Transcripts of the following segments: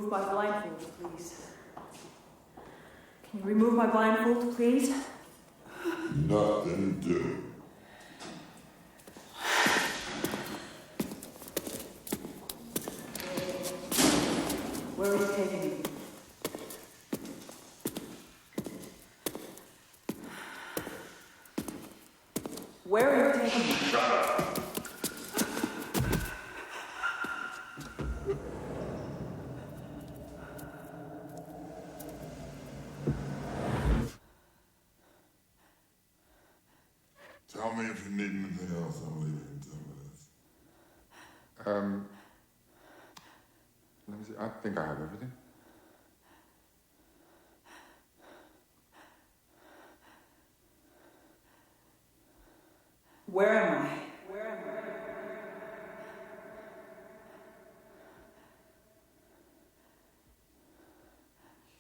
remove my blindfold, please? Can you remove my blindfold, please? Nothing to do. Where are you taking me? Where are you taking me? Shut up! Tell me if you need anything else. I'll leave it in 10 minutes. Let me see. I think I have everything. Where am I?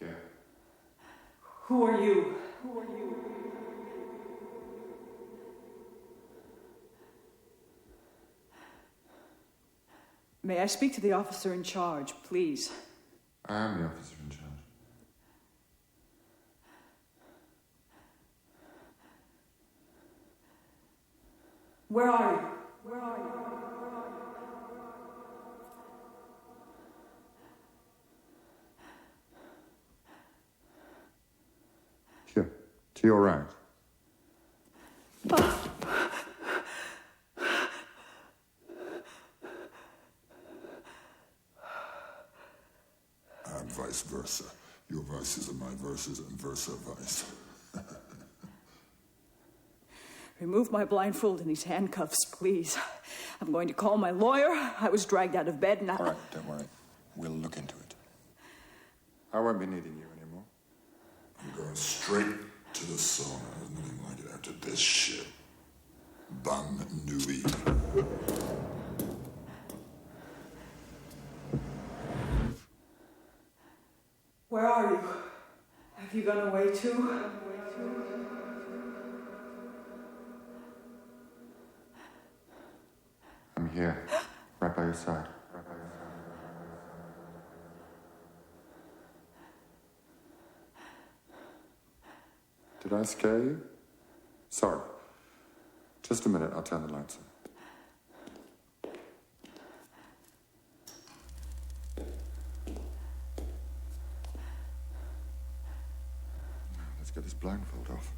Here. Who are you? May I speak to the officer in charge, please? I am the officer in charge. Where are you? Here. To your right. And vice versa. Your vices are my verses and versa vice. Remove my blindfold and these handcuffs, please. I'm going to call my lawyer. I was dragged out of bed and All right, don't worry. We'll look into it. I won't be needing you anymore. I'm going straight to the sauna. There's nothing like it after this shit. Bonne nuit. Where are you? Have you gone away too? I'm here. Right by your side. Did I scare you? Sorry. Just a minute, I'll turn the lights on. Let's get this blindfold off.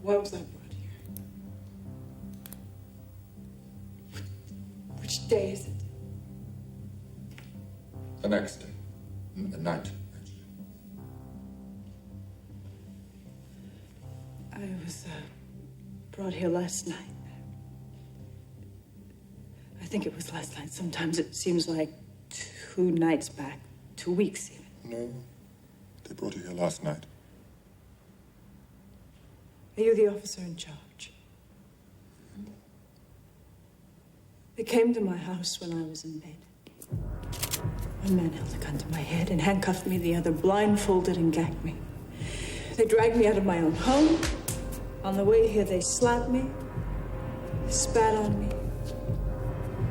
Why was I brought here? Which day is it? The next day. Night, actually. I was Brought here last night. I think it was last night. Sometimes it seems like 2 nights back, 2 weeks even. No, they brought you here last night. Are you the officer in charge? They came to my house when I was in bed. One man held a gun to my head and handcuffed me, the other blindfolded and gagged me. They dragged me out of my own home. On the way here, they slapped me, spat on me,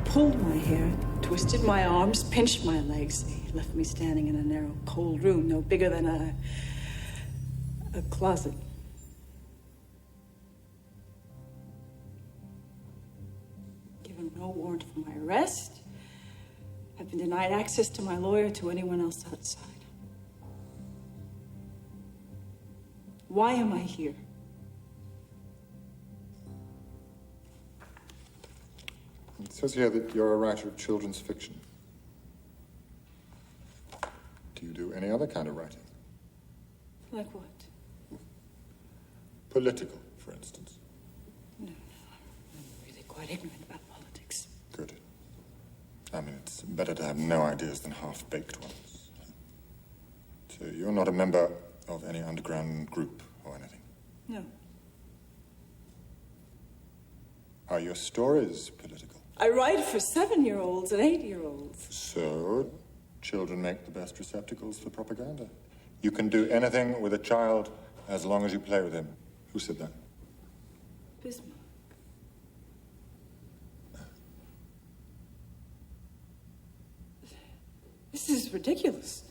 pulled my hair, twisted my arms, pinched my legs. They left me standing in a narrow, cold room, no bigger than a closet. Given no warrant for my arrest. I've been denied access to my lawyer, to anyone else outside. Why am I here? It says here that you're a writer of children's fiction. Do you do any other kind of writing? Like what? Political, for instance. No, I'm really quite ignorant about politics. Good. I mean, it's better to have no ideas than half-baked ones. So you're not a member of any underground group or anything? No. Are your stories political? I write for 7-year-olds and 8-year-olds. So, children make the best receptacles for propaganda. You can do anything with a child as long as you play with him. Who said that? Bismarck. This is ridiculous.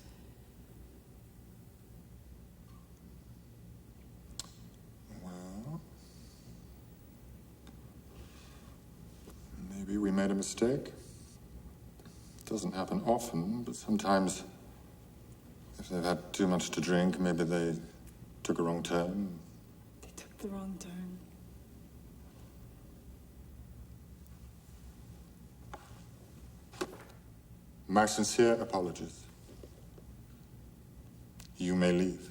Well, maybe we made a mistake. It doesn't happen often, but sometimes if they've had too much to drink, maybe they took a wrong turn. They took the wrong turn. My sincere apologies. You may leave.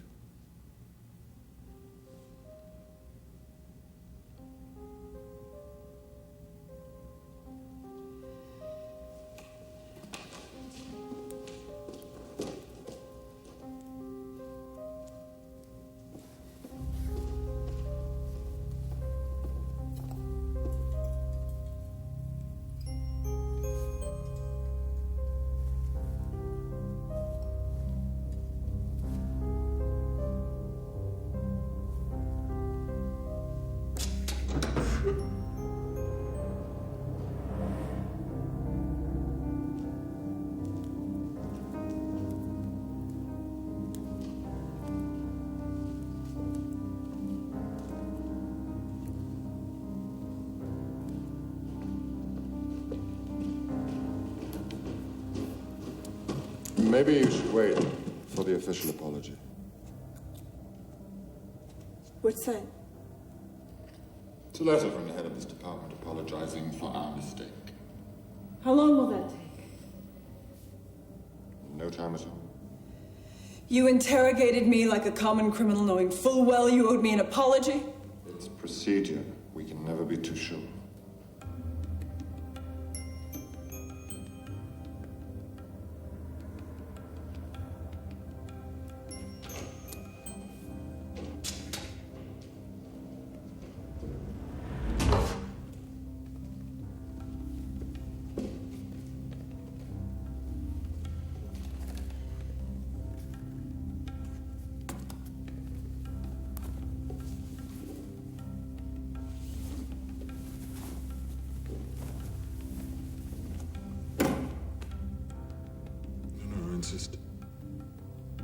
Maybe you should wait for the official apology. What's that? It's a letter from the head of this department apologizing for our mistake. How long will that take? No time at all. You interrogated me like a common criminal, knowing full well you owed me an apology? It's procedure. We can never be too sure.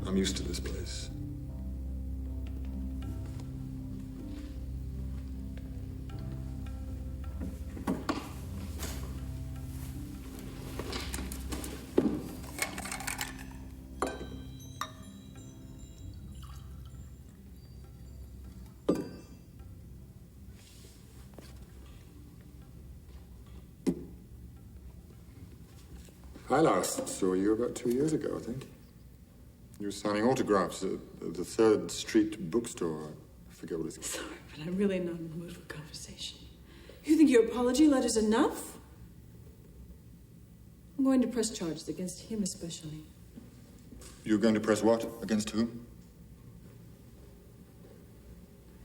I'm used to this place. I last saw you about 2 years ago, I think. You were signing autographs at the 3rd Street bookstore. I forget what it's called. But I'm really not in the mood for conversation. You think your apology letter's enough? I'm going to press charges against him especially. You're going to press what? Against whom?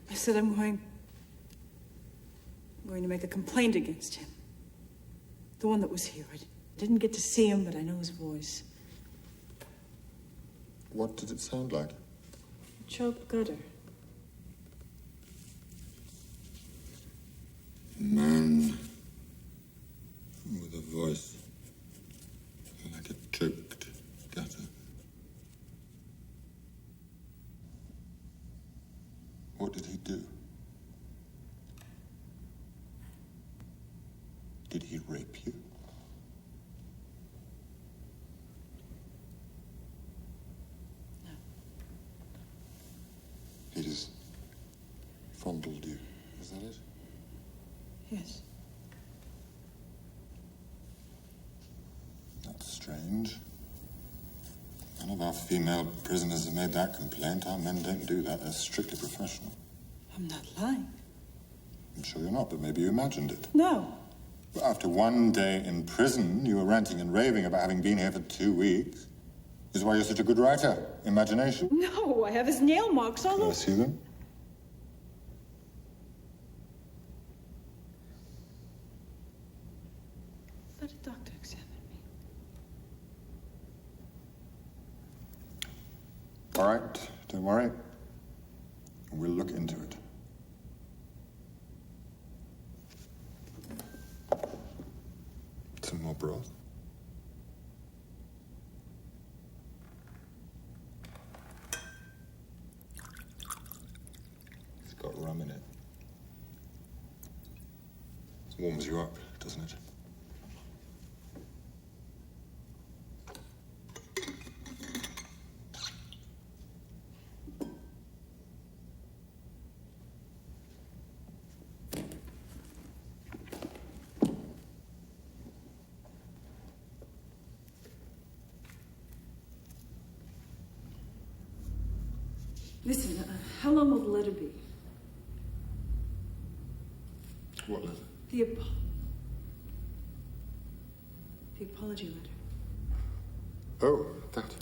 I said I'm going to make a complaint against him. The one that was here. I didn't get to see him, but I know his voice. What did it sound like? Choke gutter. Man with a voice like a choked gutter. What did he do? Did he rape you? No. He just fondled you, is that it? Yes. That's strange. None of our female prisoners have made that complaint. Our men don't do that. They're strictly professional. I'm not lying. I'm sure you're not, but maybe you imagined it. No. But after one day in prison, you were ranting and raving about having been here for 2 weeks. This is why you're such a good writer. Imagination. No, I have his nail marks all Can I over. see them? Let a doctor examine me. All right, don't worry. We'll look into it. Some more broth? It's got rum in it. It warms you up, doesn't it? Listen, how long will the letter be? What letter? The apology letter. Oh, that.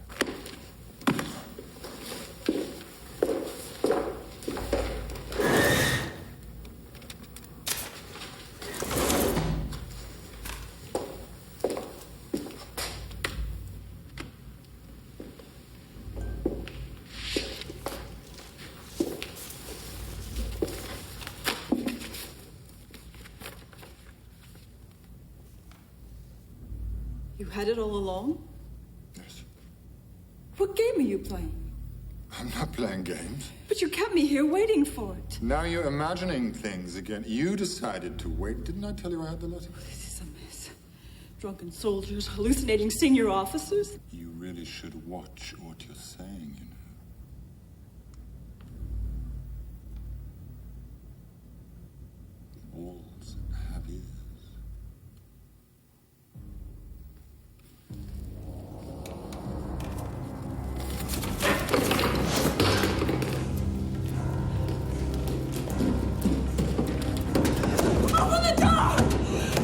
You had it all along? Yes. What game are you playing? I'm not playing games. But you kept me here waiting for it. Now you're imagining things again. You decided to wait. Didn't I tell you I had the letter? This is a mess. Drunken soldiers, hallucinating senior officers. You really should watch what you're saying, you know. Walls have ears. Open the door!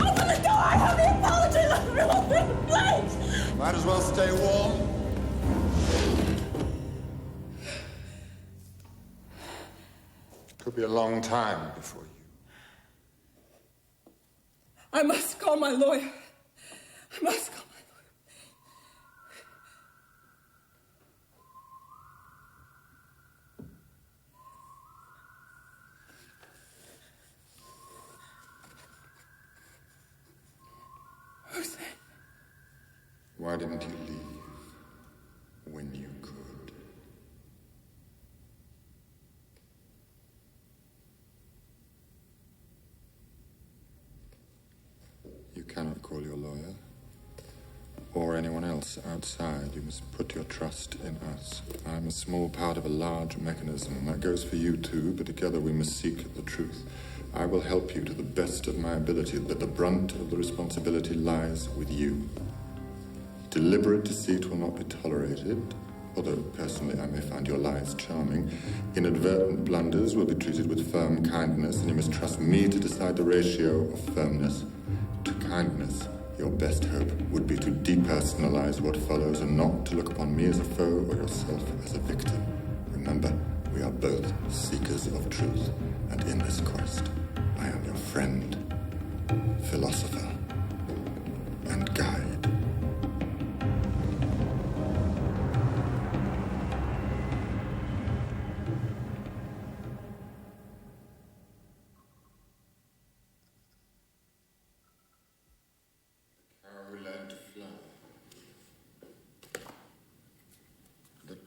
Open the door! I have the apology letter open, please! Might as well stay warm. Could be a long time before you. I must call my lawyer. I must call my lawyer. Who's that? Why didn't you leave when you could? You cannot call your lawyer or anyone else outside. You must put your trust in us. I'm a small part of a large mechanism. That goes for you too, but together we must seek the truth. I will help you to the best of my ability, but the brunt of the responsibility lies with you. Deliberate deceit will not be tolerated. although personally I may find your lies charming. Inadvertent blunders will be treated with firm kindness, and you must trust me to decide the ratio of firmness to kindness. Your best hope would be to depersonalize what follows and not to look upon me as a foe or yourself as a victim. Remember, we are both seekers of truth, and in this quest, I am your friend, philosopher, and guide.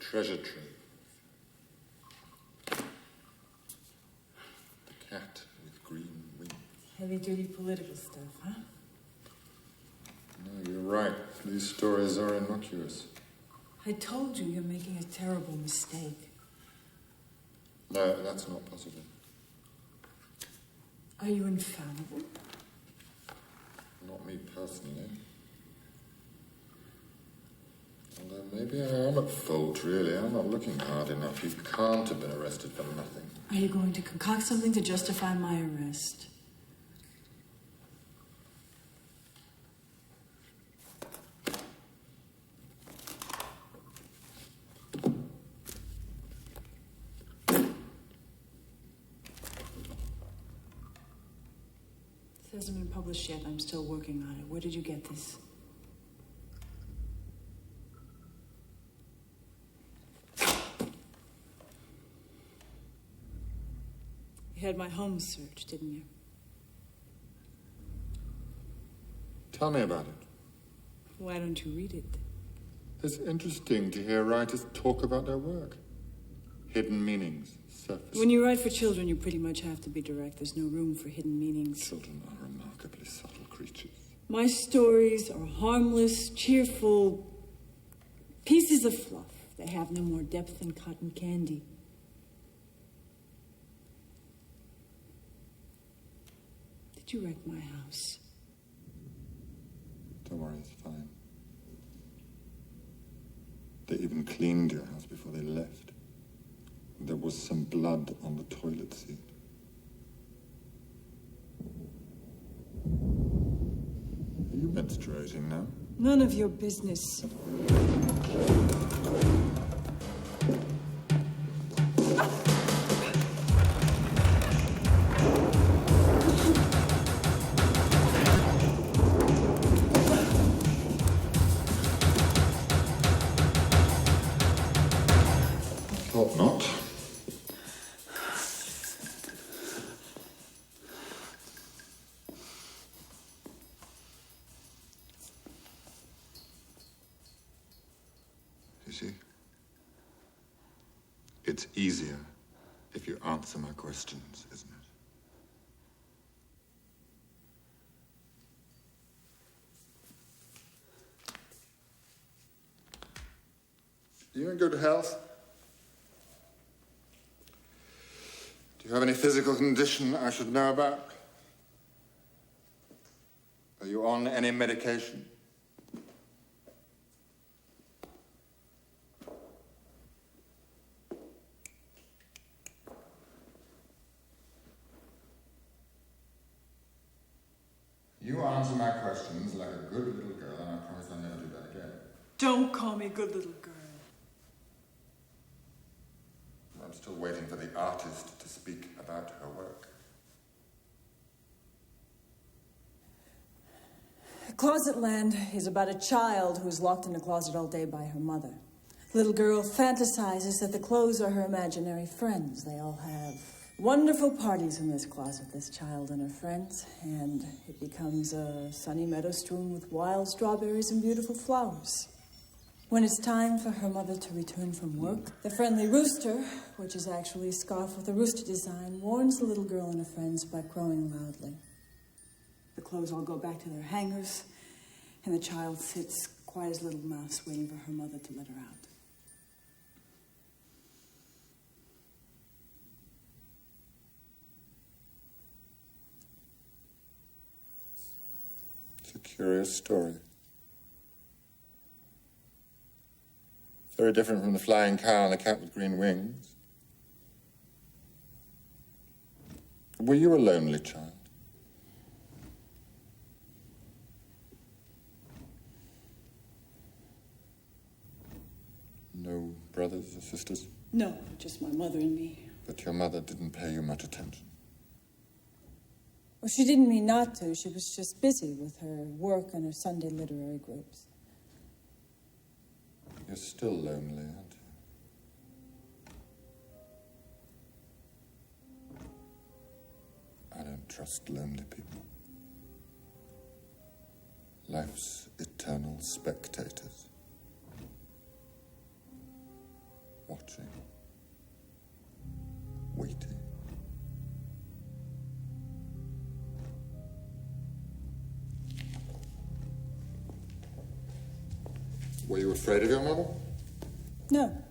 Treasure trove. The cat with green wings. Heavy-duty political stuff, huh? No, you're right. These stories are innocuous. I told you you're making a terrible mistake. No, that's not possible. Are you infallible? Not me personally. Although maybe I am at fault, really. I'm not looking hard enough. You can't have been arrested for nothing. Are you going to concoct something to justify my arrest? This hasn't been published yet. I'm still working on it. Where did you get this? You had my home searched, didn't you? Tell me about it. Why don't you read it? It's interesting to hear writers talk about their work. Hidden meanings, surface. When you write for children, you pretty much have to be direct. There's no room for hidden meanings. Children are remarkably subtle creatures. My stories are harmless, cheerful pieces of fluff. They have no more depth than cotton candy. Did you wreck my house? Don't worry, it's fine. They even cleaned your house before they left. There was some blood on the toilet seat. Are you menstruating now? None of your business. Thought not. You see, it's easier if you answer my questions, isn't it? You in good health? Do you have any physical condition I should know about? Are you on any medication? You answer my questions like a good little girl, and I promise I'll never do that again. Don't call me good little girl. I'm still waiting for the artist to speak about her work. Closet Land is about a child who's locked in a closet all day by her mother. The little girl fantasizes that the clothes are her imaginary friends. They all have wonderful parties in this closet, this child and her friends, and it becomes a sunny meadow strewn with wild strawberries and beautiful flowers. When it's time for her mother to return from work, the friendly rooster, which is actually a scarf with a rooster design, warns the little girl and her friends by crowing loudly. The clothes all go back to their hangers, and the child sits quiet as a little mouse waiting for her mother to let her out. It's a curious story. Very different from the flying cow and the cat with green wings. Were you a lonely child? No brothers or sisters? No, just my mother and me. But your mother didn't pay you much attention. Well, she didn't mean not to. She was just busy with her work and her Sunday literary groups. You're still lonely, aren't you? I don't trust lonely people. Life's eternal spectators. Watching. Waiting. Were you afraid of your mother? No.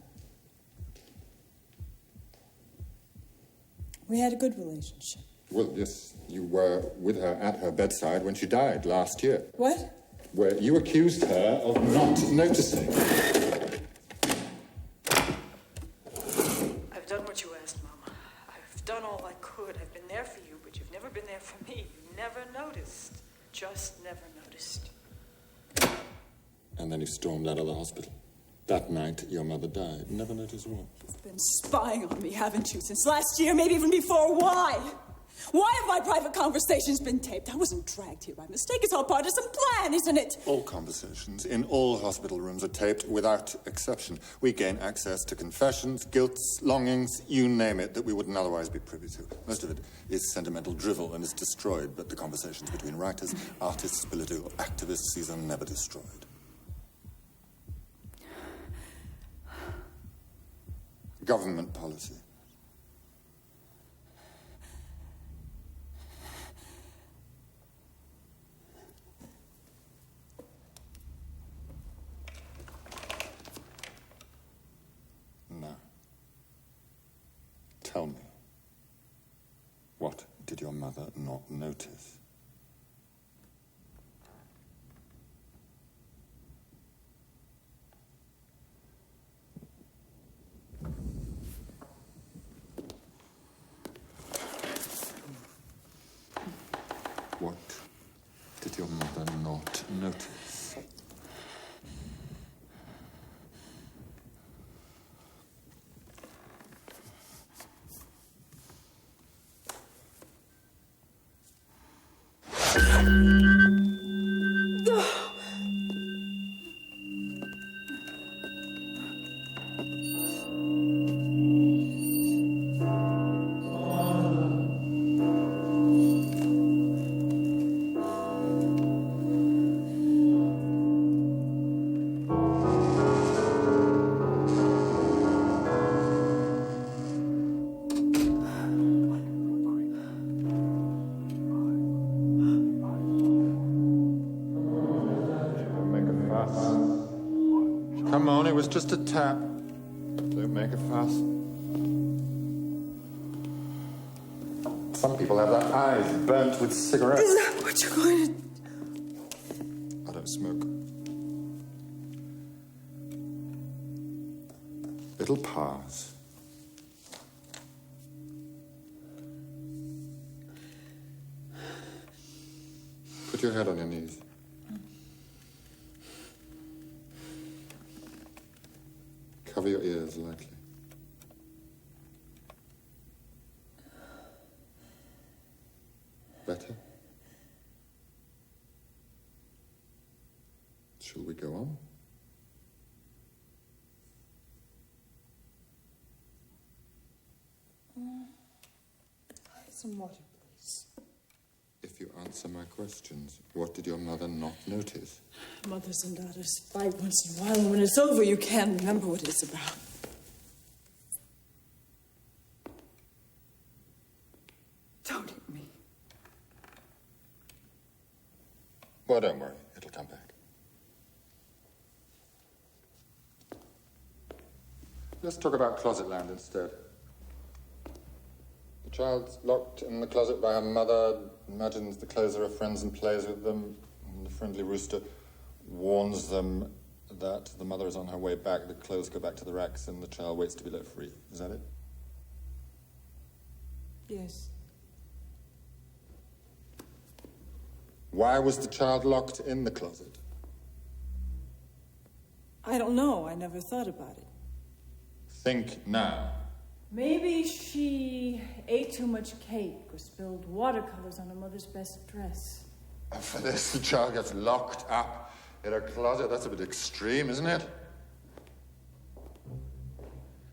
We had a good relationship. Well, yes, you were with her at her bedside when she died last year. What? Where you accused her of not noticing. I've done what you asked, Mama. I've done all I could. I've been there for you, but you've never been there for me. You never noticed. Just never noticed. And then you stormed out of the hospital. That night, your mother died. Never noticed what? You've been spying on me, haven't you? Since last year, maybe even before. Why? Why have my private conversations been taped? I wasn't dragged here by mistake. It's all part of some plan, isn't it? All conversations in all hospital rooms are taped without exception. We gain access to confessions, guilts, longings, you name it, that we wouldn't otherwise be privy to. Most of it is sentimental drivel and is destroyed, but the conversations between writers, artists, political activists, these are never destroyed. Government policy. Now, tell me, what did your mother not notice? What did your mother not notice? Come on, it was just a tap. Don't make a fuss. Some people have their eyes burnt with cigarettes. Is that what you're going to... I don't smoke. It'll pass. Put your head on your knees. Cover your ears lightly. Better? Shall we go on? Some water, please. If you answer my questions, what did your mother not notice? Mothers and daughters fight once in a while, and when it's over, you can't remember what it's about. Don't hit me. Well, don't worry. It'll come back. Let's talk about closet land instead. The child's locked in the closet by her mother, imagines the clothes are her friends and plays with them, and the friendly rooster warns them That the mother is on her way back, the clothes go back to the racks, and the child waits to be let free. Is that it? Yes. Why was the child locked in the closet? I don't know. I never thought about it. Think now. Maybe she ate too much cake or spilled watercolors on her mother's best dress. And for this, the child gets locked up in a closet. That's a bit extreme, isn't it?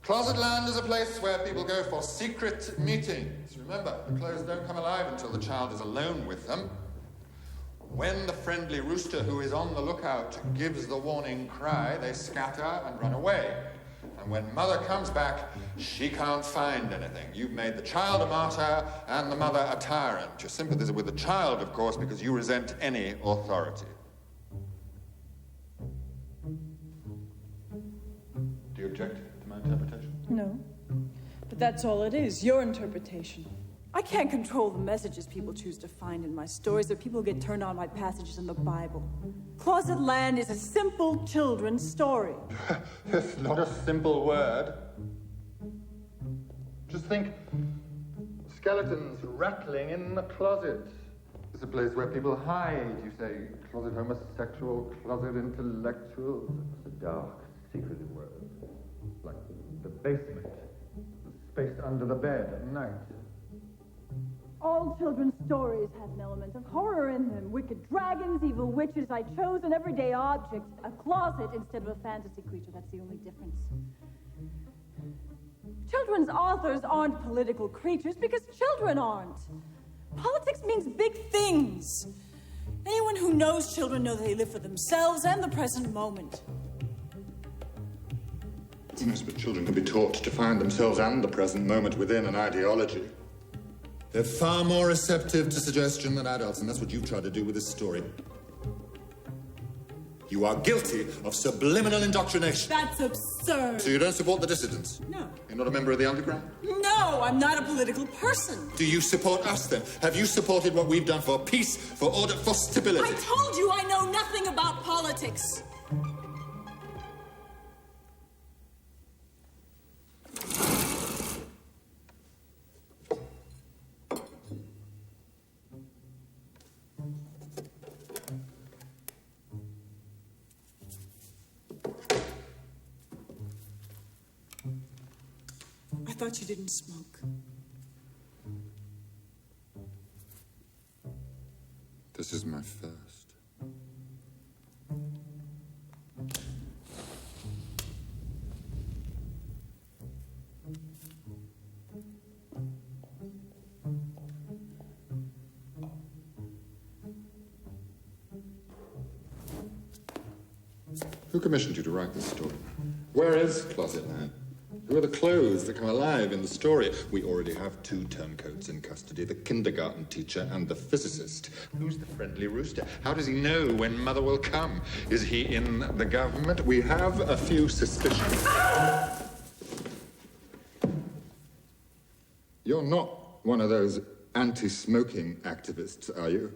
Closet land is a place where people go for secret meetings. Remember, the clothes don't come alive until the child is alone with them. When the friendly rooster who is on the lookout gives the warning cry, they scatter and run away. And when mother comes back, she can't find anything. You've made the child a martyr and the mother a tyrant. Your sympathies are with the child, of course, because you resent any authority. Do you object to my interpretation? No. But that's all it is, your interpretation. I can't control the messages people choose to find in my stories, but people get turned on by passages in the Bible. Closet Land is a simple children's story. It's not a simple word. Just think, skeletons rattling in the closet. It's a place where people hide, you say. Closet homosexual, closet intellectual. It's a dark, secretive word. Like the basement, the space under the bed at night. All children's stories have an element of horror in them. Wicked dragons, evil witches. I chose an everyday object, a closet, instead of a fantasy creature. That's the only difference. Children's authors aren't political creatures because children aren't. Politics means big things. Anyone who knows children know that they live for themselves and the present moment. Yes, but children can be taught to find themselves and the present moment within an ideology. They're far more receptive to suggestion than adults, and that's what you've tried to do with this story. You are guilty of subliminal indoctrination. That's absurd. So you don't support the dissidents? No. You're not a member of the underground? No, I'm not a political person. Do you support us, then? Have you supported what we've done for peace, for order, for stability? I told you I know nothing about politics. I thought you didn't smoke. This is my first. Who commissioned you to write this story? Where is Closet Land? Who are the clothes that come alive in the story? We already have two turncoats in custody, the kindergarten teacher and the physicist. Who's the friendly rooster? How does he know when mother will come? Is he in the government? We have a few suspicions. You're not one of those anti-smoking activists, are you?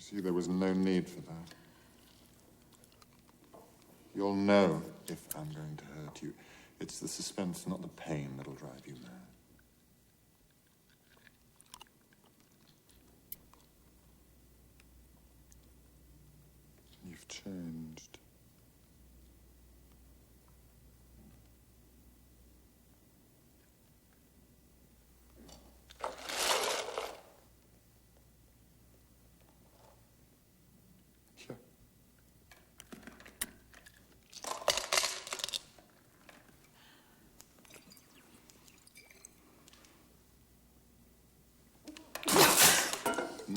See, there was no need for that. You'll know if I'm going to hurt you. It's the suspense, not the pain, that'll drive you mad. You've changed.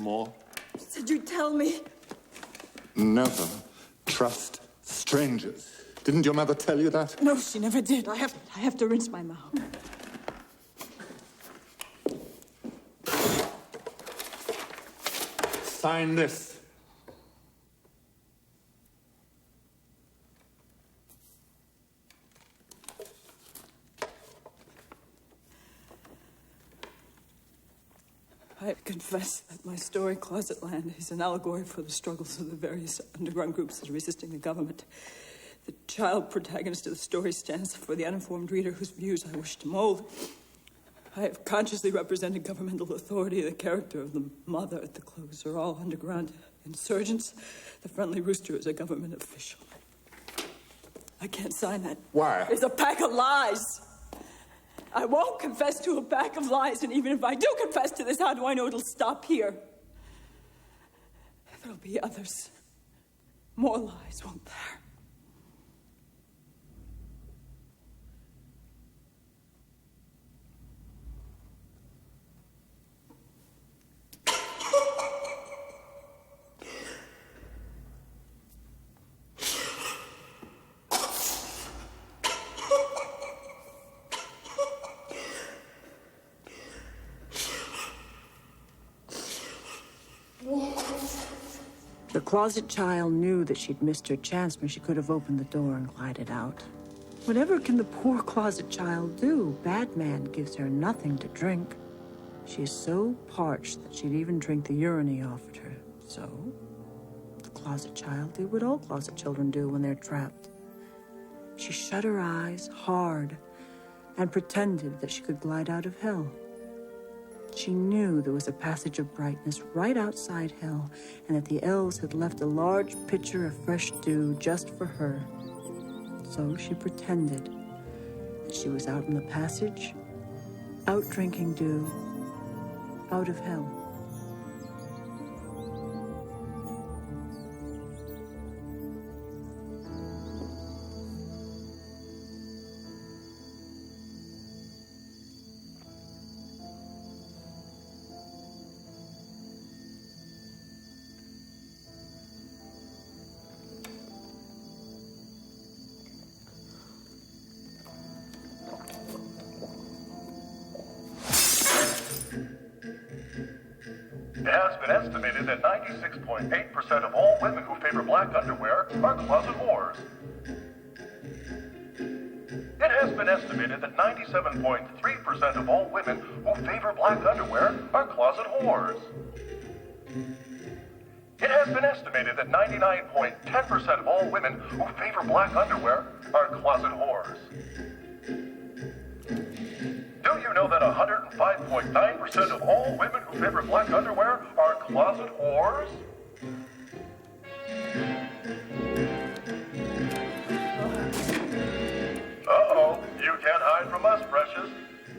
more? Did you tell me? Never trust strangers. Didn't your mother tell you that? No, she never did. I have to rinse my mouth. Sign this. I confess that my story, Closet Land, is an allegory for the struggles of the various underground groups that are resisting the government. The child protagonist of the story stands for the uninformed reader whose views I wish to mold. I have consciously represented governmental authority. The character of the mother at the close are all underground insurgents. The friendly rooster is a government official. I can't sign that. Why? It's a pack of lies. I won't confess to a pack of lies, and even if I do confess to this, how do I know it'll stop here? There'll be others. More lies, won't there? The closet child knew that she'd missed her chance when she could have opened the door and glided out. Whatever can the poor closet child do? Bad man gives her nothing to drink. She is so parched that she'd even drink the urine he offered her. So, the closet child did what all closet children do when they're trapped. She shut her eyes hard and pretended that she could glide out of hell. She knew there was a passage of brightness right outside hell, and that the elves had left a large pitcher of fresh dew just for her. So she pretended that she was out in the passage, out drinking dew, out of hell. It has been estimated that 96.8% of all women who favor black underwear are closet whores. It has been estimated that 97.3% of all women who favor black underwear are closet whores. It has been estimated that 99.10% of all women who favor black underwear are closet whores. Do you know that 105.9% of all women who favor black underwear are closet whores? Uh-oh, you can't hide from us, precious.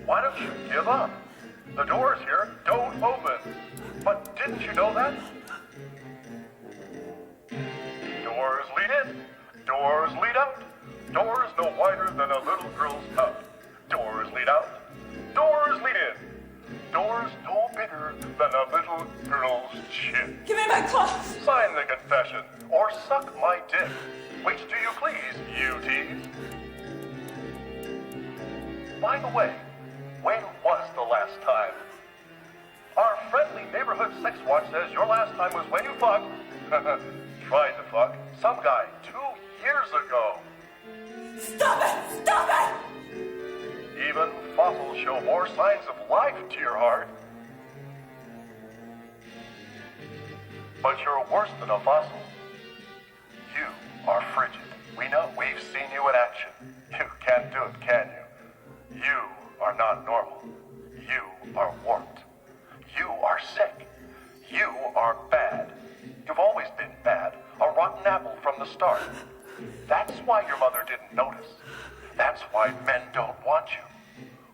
Why don't you give up? The doors here don't open. But didn't you know that? Doors lead in, doors lead out. Doors no wider than a little girl's cup. Doors lead out, doors lead in. Doors no bigger than a little girl's chin. Give me my clothes! Sign the confession, or suck my dick. Which do you please, you tease? By the way, when was the last time? Our friendly neighborhood sex watch says your last time was when you fucked. Tried to fuck some guy 2 years ago. Stop it! Stop it! Even fossils show more signs of life to your heart. But you're worse than a fossil. You are frigid. We know. We've seen you in action. You can't do it, can you? You are not normal. You are warped. You are sick. You are bad. You've always been bad. A rotten apple from the start. That's why your mother didn't notice. That's why men don't want you.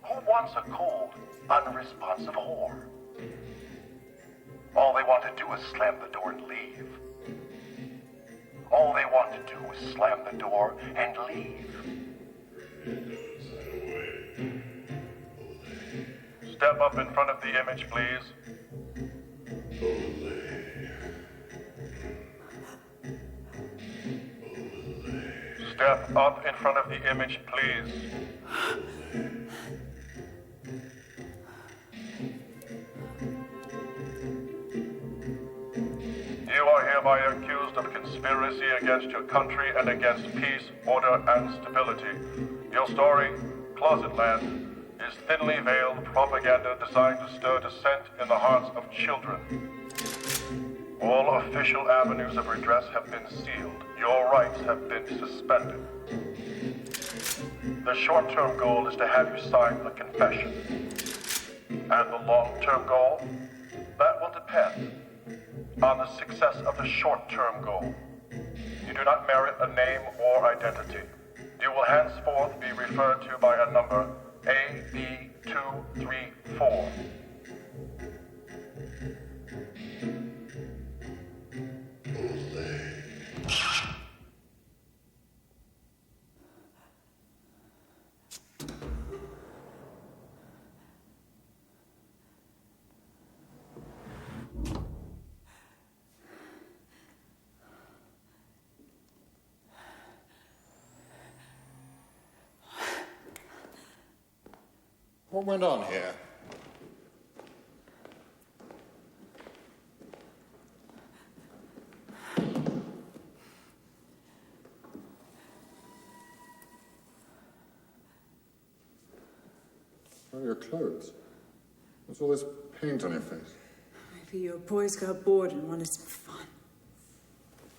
Who wants a cold, unresponsive whore? All they want to do is slam the door and leave. All they want to do is slam the door and leave. Step up in front of the image, please. Step up in front of the image, please. You are hereby accused of conspiracy against your country and against peace, order, and stability. Your story, Closet Land, is thinly veiled propaganda designed to stir dissent in the hearts of children. All official avenues of redress have been sealed. Your rights have been suspended. The short-term goal is to have you sign a confession. And the long-term goal? That will depend on the success of the short-term goal. You do not merit a name or identity. You will henceforth be referred to by a number AB234. What went on here? Where are your clothes? What's all this paint on your face? Maybe your boys got bored and wanted some fun.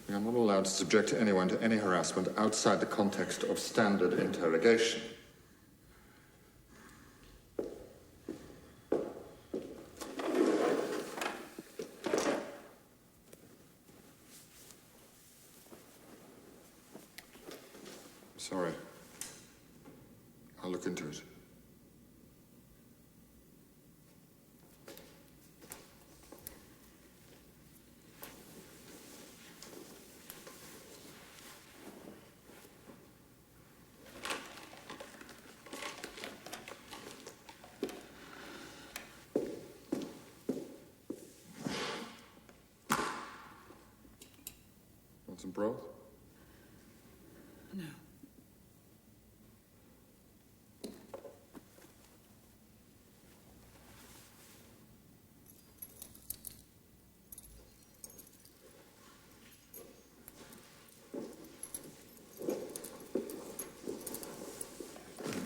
I'm not allowed to subject anyone to any harassment outside the context of standard interrogation. Sorry. I'll look into it. Want some broth? No.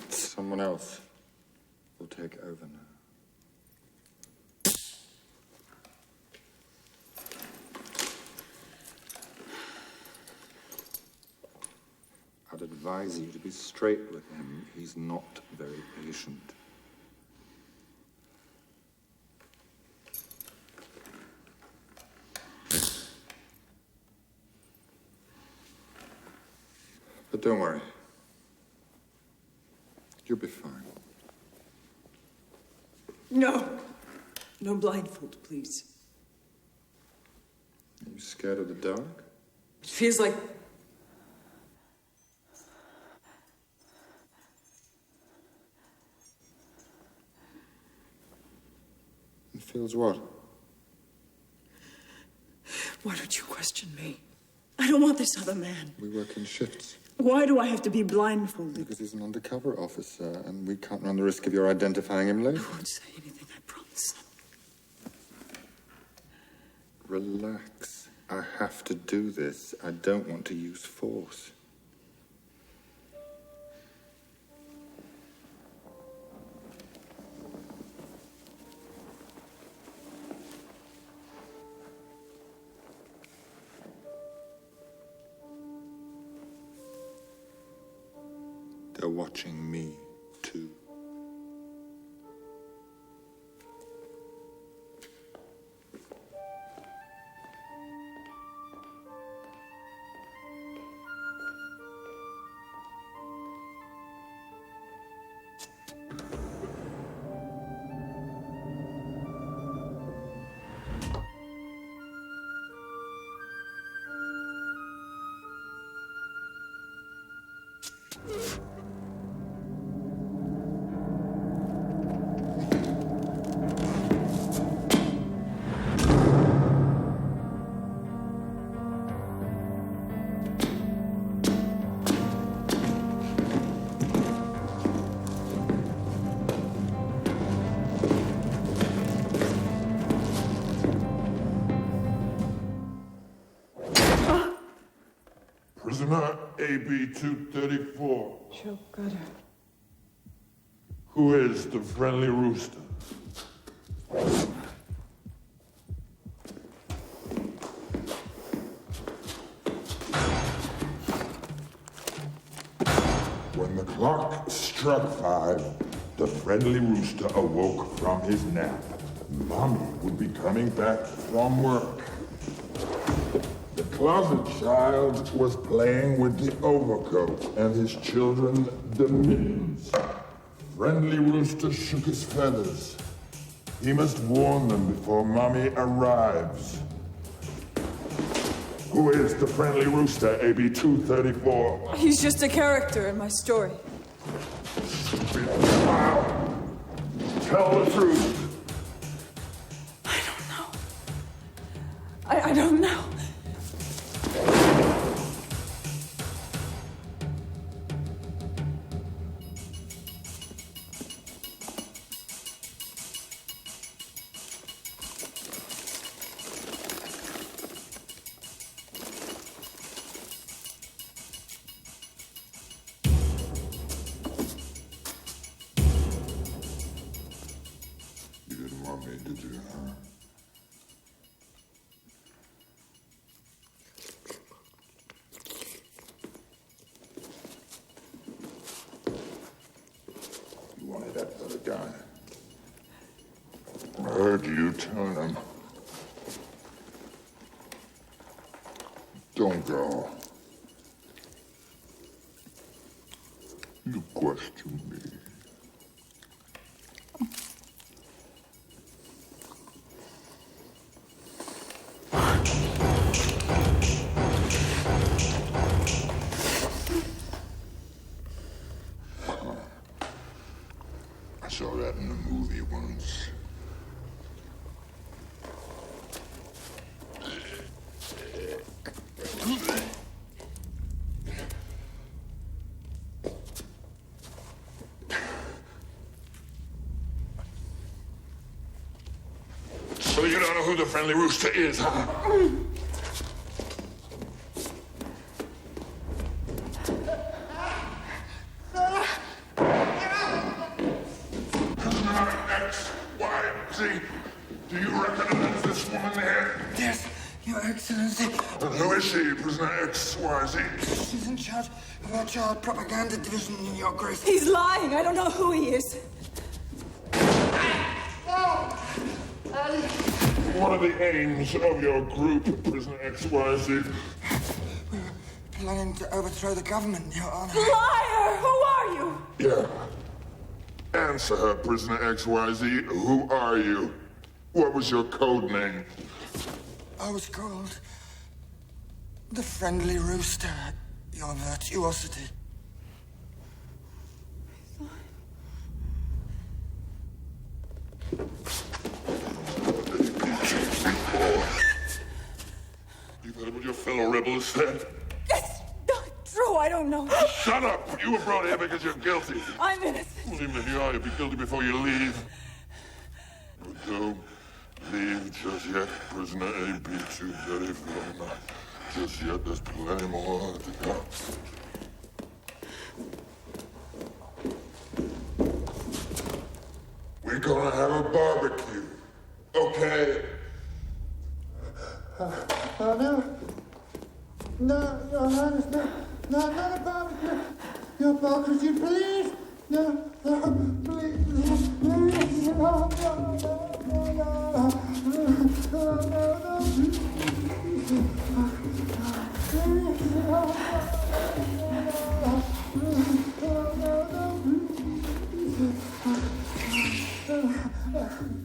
Someone else will take over now. I'd advise you to be straight with him. He's not very patient. But don't worry. You'll be fine. No. No blindfold, please. Are you scared of the dark? It feels like... It feels what? Why don't you question me? I don't want this other man. We work in shifts. Why do I have to be blindfolded? Because he's an undercover officer, and we can't run the risk of your identifying him later. I won't say anything, I promise. Relax. I have to do this. I don't want to use force. They're watching me, too. AB 234. Joe Gutter. Who is the friendly rooster? When the clock struck 5, the friendly rooster awoke from his nap. Mommy would be coming back from work. The closet child was playing with the overcoat and his children the mittens. Friendly rooster shook his feathers. He must warn them before Mommy arrives. Who is the friendly rooster, AB 234? He's just a character in my story. Wow. Tell the truth. I don't know. I don't know. You didn't want me, did you, huh? You wanted that other guy. I heard you telling him. Don't go. You question me. I saw that in a movie once. So you don't know who the friendly rooster is, huh? XYZ. Do you recognize this woman there? Yes, Your Excellency. And who is she, prisoner XYZ? She's in charge of our child propaganda division, Your Grace. He's lying. I don't know who he is. What are the aims of your group, prisoner XYZ? We're planning to overthrow the government, Your Honor. Liar! Who are you? Yeah. Answer her, prisoner XYZ. Who are you? What was your code name? I was called the Friendly Rooster, Your Virtuosity. You've heard what your fellow rebels said? That's not true. I don't know. Shut up! You were brought here because you're guilty. I'm innocent. Well, even if you are, you'll be guilty before you leave. But don't leave just yet, prisoner AB 234. Not just yet, there's plenty more to go. We're gonna have a barbecue, okay? Oh, no. No, Your Highness, no. No, not a barbecue. Your hypocrisy, please. No, no, please. Please. No, no, no,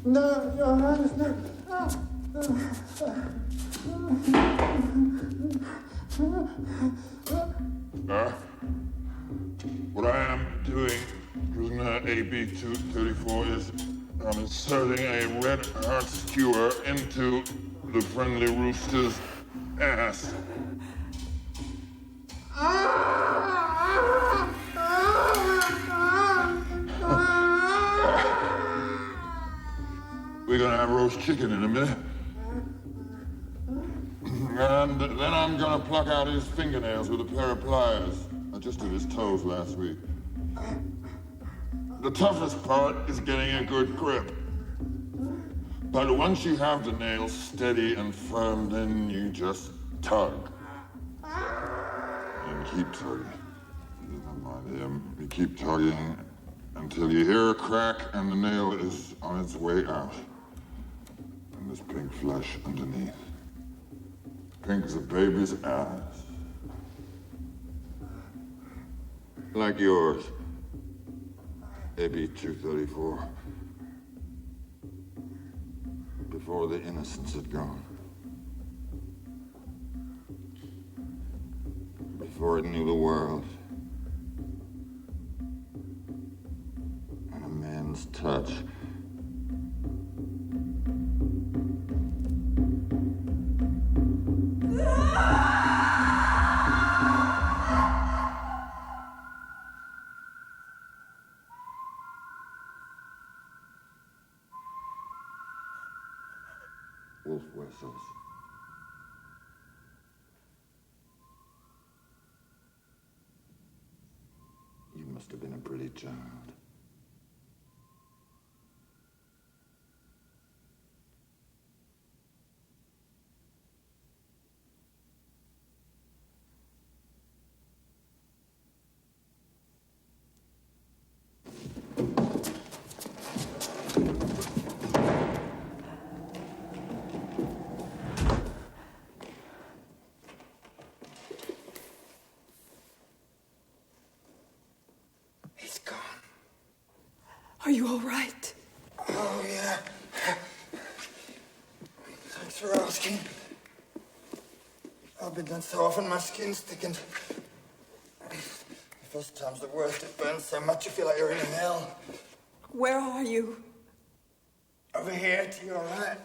no, Your Highness, no. What I am doing, prisoner AB 234, is I'm inserting a red heart skewer into the friendly rooster's ass. We're gonna have roast chicken in a minute. And then I'm gonna pluck out his fingernails with a pair of pliers. adjusted his toes last week. The toughest part is getting a good grip. But once you have the nails steady and firm, then you just tug. And keep tugging. Never mind him. You keep tugging until you hear a crack and the nail is on its way out. And there's pink flesh underneath. Pink as a baby's ass. Like yours. AB 234. Before the innocence had gone. Before it knew the world. And a man's touch. Wolf whistles. You must have been a pretty child. Are you all right? Oh, yeah. Thanks for asking. I've been done so often, my skin's thickened. The first time's the worst. It burns so much you feel like you're in hell. Where are you? Over here, to your right.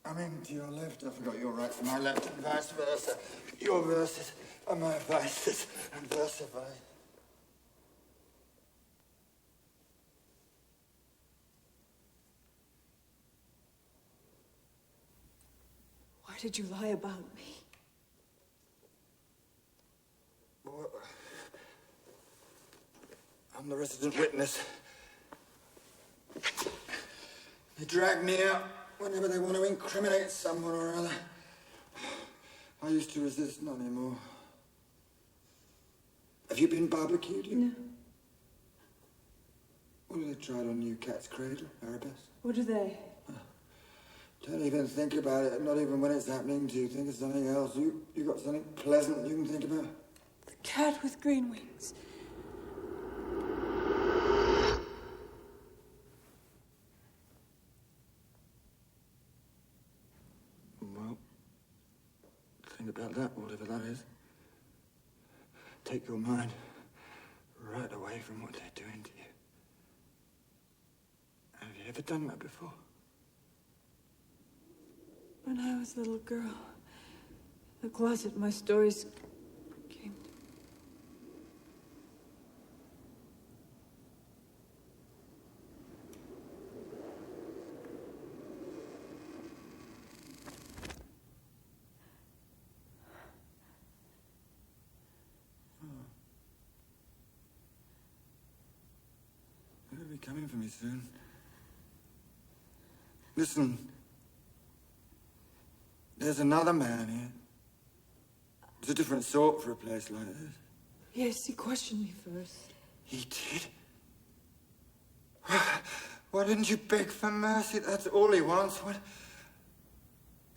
I mean, to your left. I forgot your right from my left and vice versa. Your verses are my vices and versa vice. Why did you lie about me? Well, I'm the resident witness. They drag me out whenever they want to incriminate someone or other. I used to resist, not anymore. Have you been barbecued yet? No. What do they try on you, cat's cradle, Arabesque? What are they? Don't even think about it, not even when it's happening to you. Think of something else. You got something pleasant you can think about? The cat with green wings. Well, think about that, whatever that is. Take your mind right away from what they're doing to you. Have you ever done that before? When I was a little girl, the closet my stories came to. They'll be coming for me soon. Listen. There's another man here. It's a different sort for a place like this. Yes, he questioned me first. He did? Why didn't you beg for mercy? That's all he wants. What?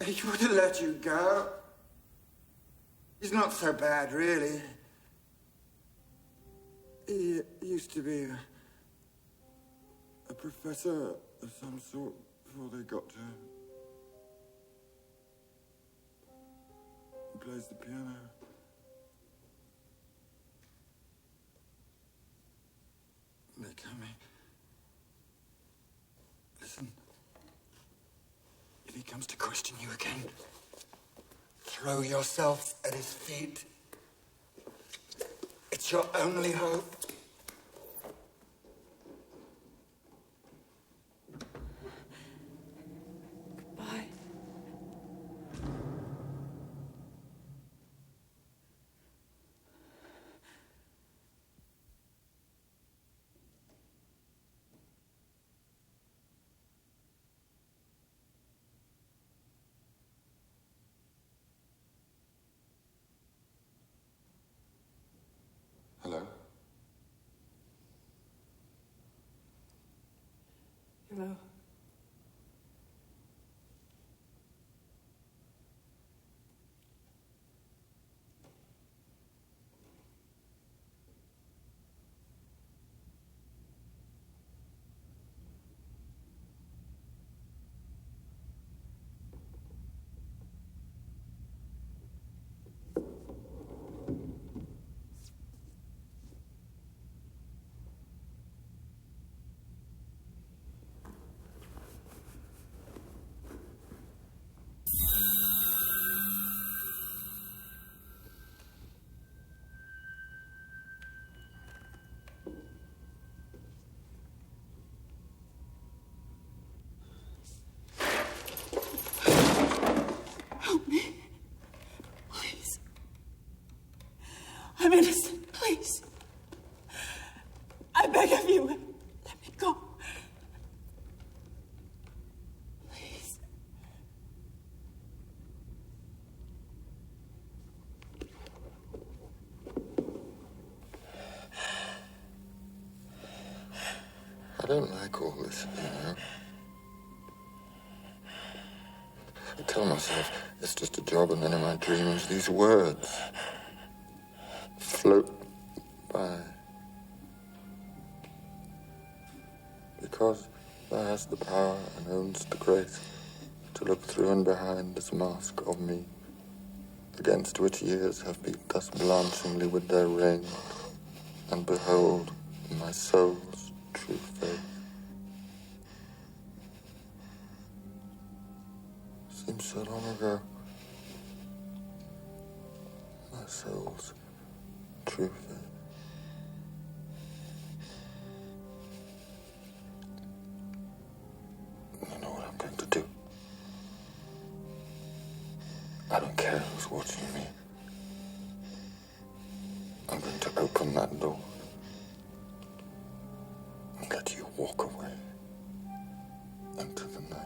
He would have let you go. He's not so bad, really. He used to be a professor of some sort before they got to him. He plays the piano. They're coming. Listen. If he comes to question you again, throw yourself at his feet. It's your only hope. Goodbye. I beg of you, let me go. Please. I don't like all this, you know. I tell myself it's just a job, and then in my dreams these words float by. Because thou hast the power and owns the grace to look through and behind this mask of me, against which years have beat thus blanchingly with their rain, and behold my soul's true face. Seems so long ago. My soul's true face. You know what I'm going to do? I don't care who's watching me. I'm going to open that door and let you walk away into the night.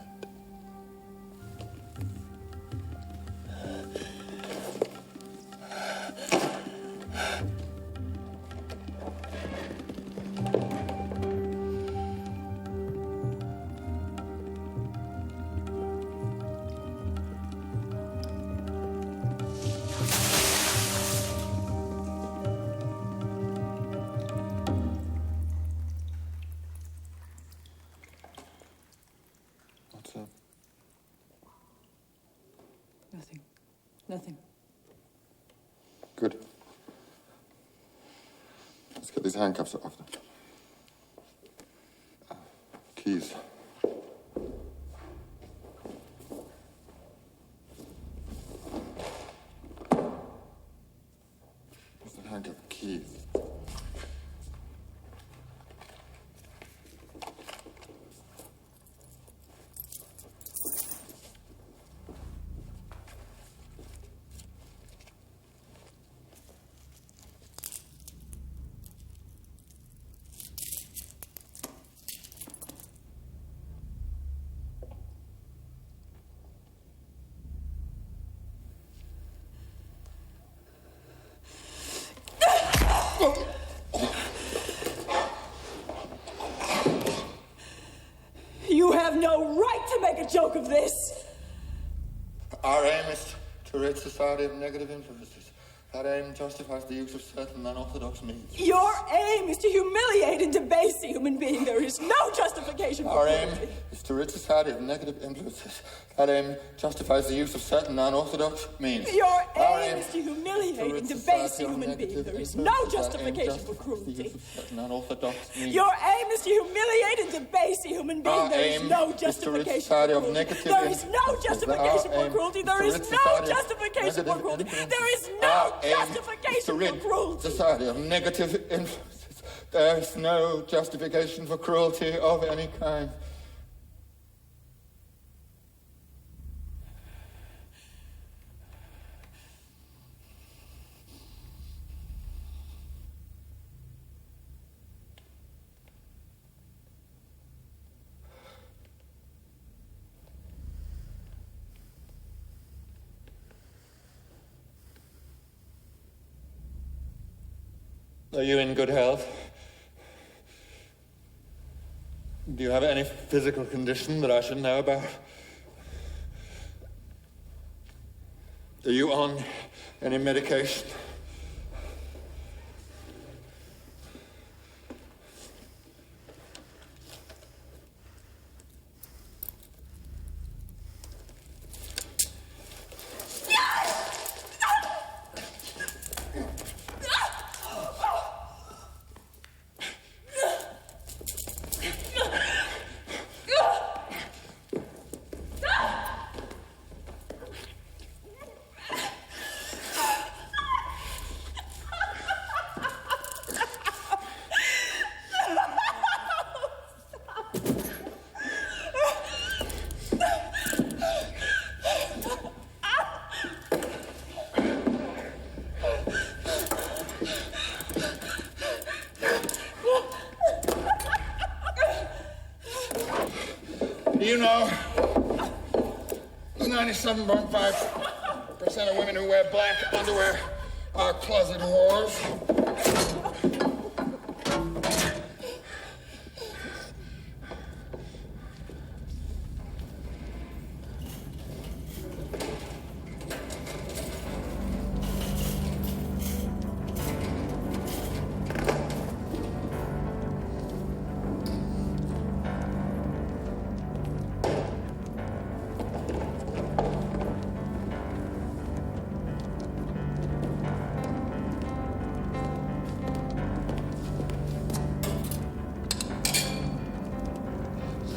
What's up? Nothing. Nothing. Good. Let's get these handcuffs off them. Keys. Where's the handcuff? Keys. You have no right to make a joke of this! Our aim is to rid society of negative influences. That aim justifies the use of certain unorthodox means. Your aim is to humiliate and debase a human being. There is no justification for Our aim cruelty. is to rid society of negative influences. That aim justifies the use of certain unorthodox means. Your Our aim is to humiliate and debase a human being. There is no justification for cruelty. Unorthodox means. Your aim is to humiliate and debase a human being. Our There is aim no is to rid justification society for of cruelty. negative There is no influences. justification Our for aim cruelty. is There to is rid no society of justification for negative cruelty. influences. There is Our no aim is to justification rid for cruelty. society of negative influences. There is no justification for cruelty of any kind. Are you in good health? Do you have any physical condition that I should know about? Are you on any medication? you know, 97.5% of women who wear black underwear are closet whores.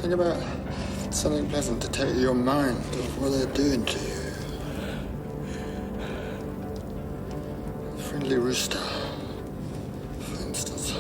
Think about something pleasant to take your mind off what they're doing to you. A friendly rooster, for instance.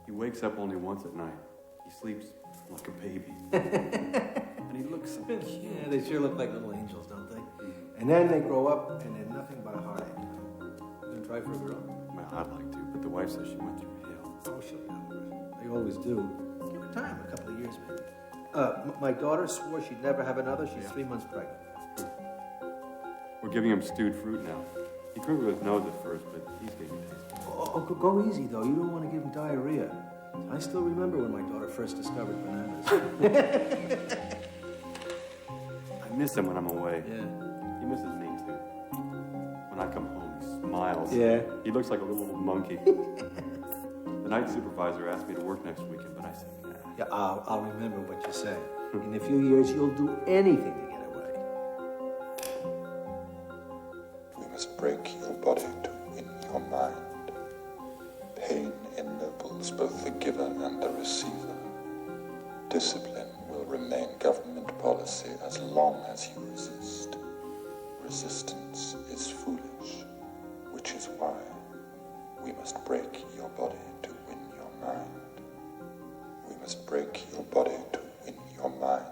He wakes up only once at night. He sleeps like a baby. And he looks so cute. Yeah, they sure look like little angels, don't they? And then they grow up and they're nothing but a heartache. You gonna try for a girl? Well, I'd like to, but the wife says she went through hell. Oh, she'll be over it. They always do. Give her time, a couple of years maybe. My daughter swore she'd never have another. She's 3 months pregnant. We're giving him stewed fruit now. He couldn't with his nose at first, but he's getting tasty. Oh, go easy, though. You don't want to give him diarrhea. I still remember when my daughter first discovered bananas. I miss him when I'm away. Yeah. He misses me, too. When I come home, he smiles. Yeah. He looks like a little monkey. The night supervisor asked me to work next weekend, but I said, nah. Yeah, I'll remember what you say. In a few years, you'll do anything to get away. We must break your body to win your mind. Pain ennobles both the giver and the receiver. Discipline will remain government policy as long as you resist. Resistance is foolish, which is why we must break your body to win your mind. We must break your body to win your mind.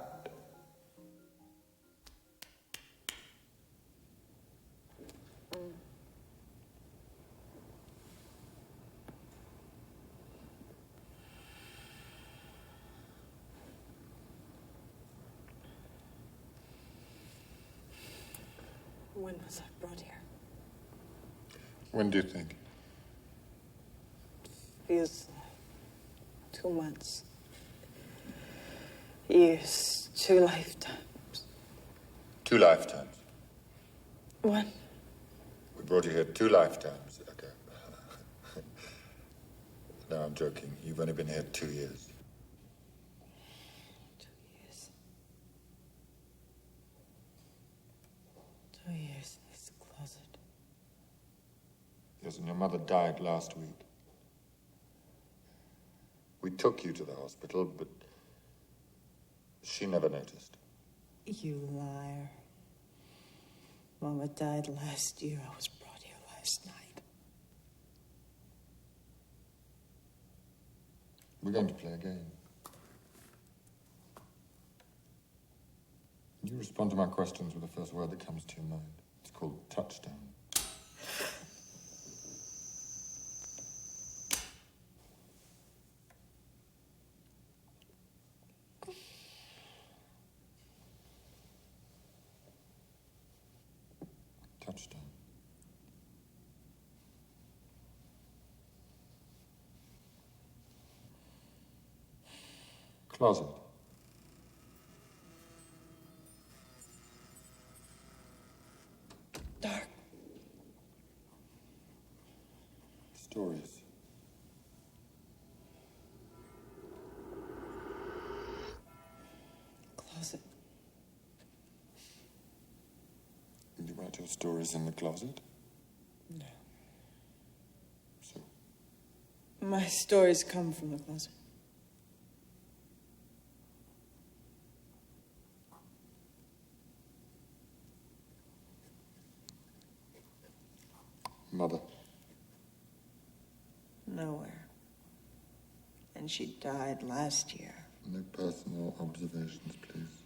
When was I brought here? When do you think? Feels 2 months. Years, 2 lifetimes. 2 lifetimes. One. We brought you here 2 lifetimes ago. No, I'm joking. You've only been here 2 years. 2 years. 2 years in this closet. Yes, and your mother died last week. We took you to the hospital, but she never noticed. You liar. Mama died last year. I was brought here last night. We're going to play a game. You respond to my questions with the first word that comes to your mind. It's called touchdown. Touchdown. Closet. Dark. write your stories in the closet? No. So, My stories come from the closet. Mother? Nowhere. And she died last year. No personal observations, please.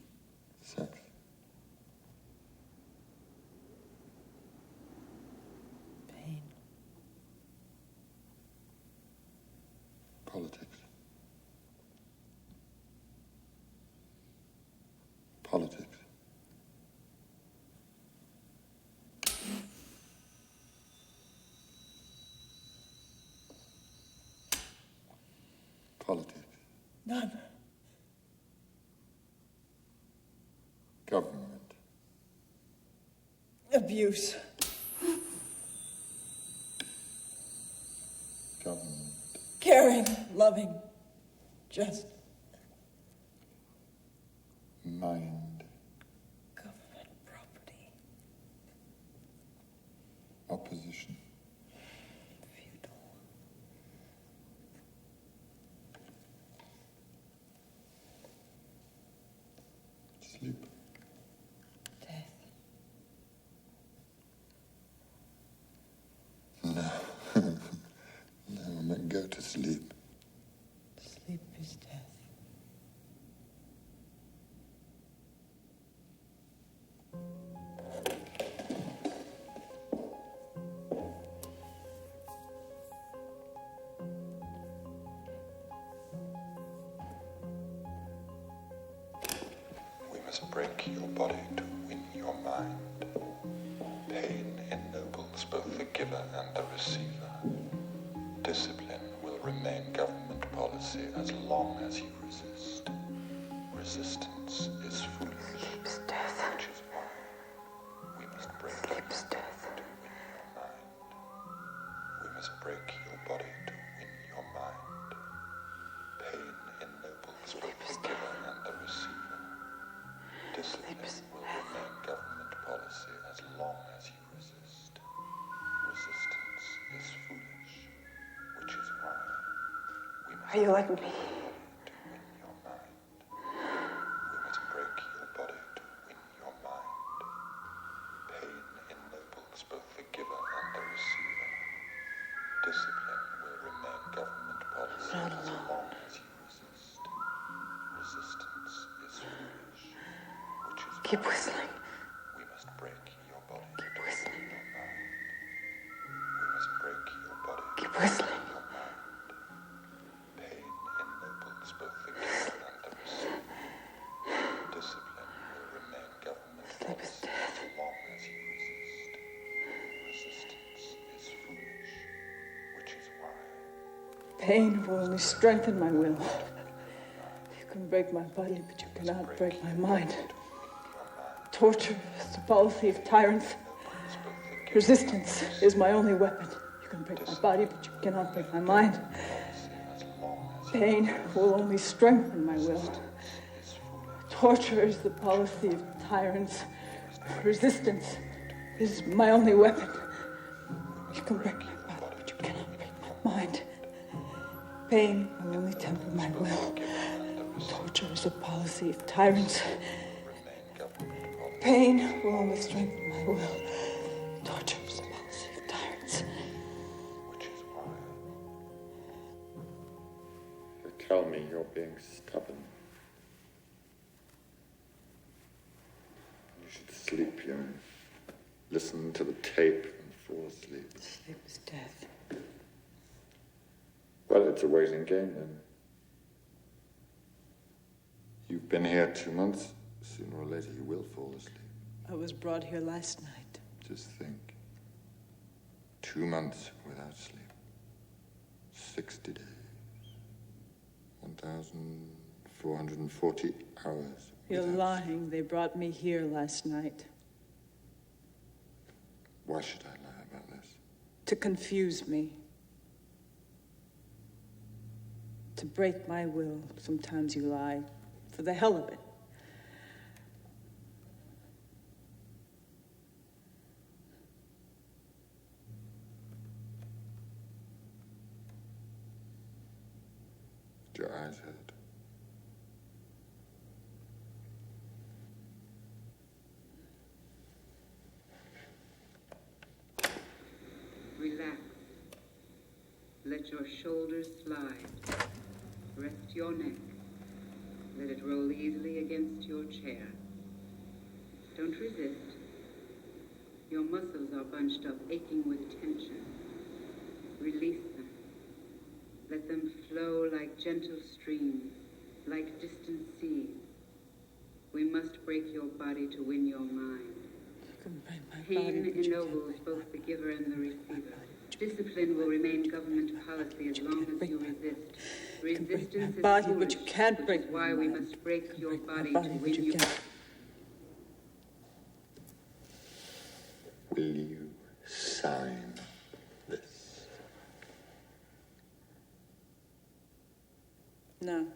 Sex. Pain. Politics. Politics. Politics. None. Government. Abuse. Government. Caring, loving, just. Mind. Government property. Opposition. Feudal. Sleep. Death. No. No, men go to sleep. Sleep is death. We must break your body to win your mind. Pain ennobles both the giver and the receiver. Discipline will remain government policy as long as you resist. Resistance is foolish. Sleep is death. Which is why we must break Sleep is death. to win your mind. We must break your body to win your mind. Pain ennobles both the giver and the receiver. Discipline will remain government policy as long as you resist. Resistance is foolish, which is why we must Are you like me? to win your mind. We must break your body to win your mind. Pain ennobles both the giver and the receiver. Discipline will remain government policy Not as alone. long as you resist. Resistance is foolish, which is Keep why whistling. we must break your body Keep to whistling. win your mind. We must break your body to Keep win whistling. your mind. Pain ennobles both the giver and the receiver. Discipline will remain government Sleep is policy death. as long as you resist. Resistance is foolish, which is why Pain will only strengthen my will. You can break my body, but you cannot break my mind. Torture is the policy of tyrants. Resistance is my only weapon. You can break my body, but you cannot break my mind. Pain will only strengthen my will. Torture is the policy of tyrants. Resistance is my only weapon. You can break my body, but you cannot break my mind. Pain will only temper my will. Torture is a policy of tyrants. Pain will only strengthen my will. Torture is a policy of tyrants. which is why you tell me you're being stubborn. You should sleep, young. Listen to the tape and fall asleep. Sleep is death. Well, it's a waiting game then. You've been here 2 months. Sooner or later you will fall asleep. I was brought here last night. Just think. 2 months without sleep. 60 days. 1,440 hours. You're without lying. They brought me here last night. Why should I lie about this? To confuse me. To break my will. Sometimes you lie. For the hell of it. eyes hurt. Relax. Let your shoulders slide. Rest your neck. Let it roll easily against your chair. Don't resist. Your muscles are bunched up, aching with tension. Release them. Let them flow like gentle streams, like distant seas. We must break your body to win your mind. Pain ennobles both the giver and the receiver. Discipline will remain government policy as long as you resist. Resistance is body, foolish, but you can't break which is why we must break your body body, to but win you your... can't. Will you sign this? No.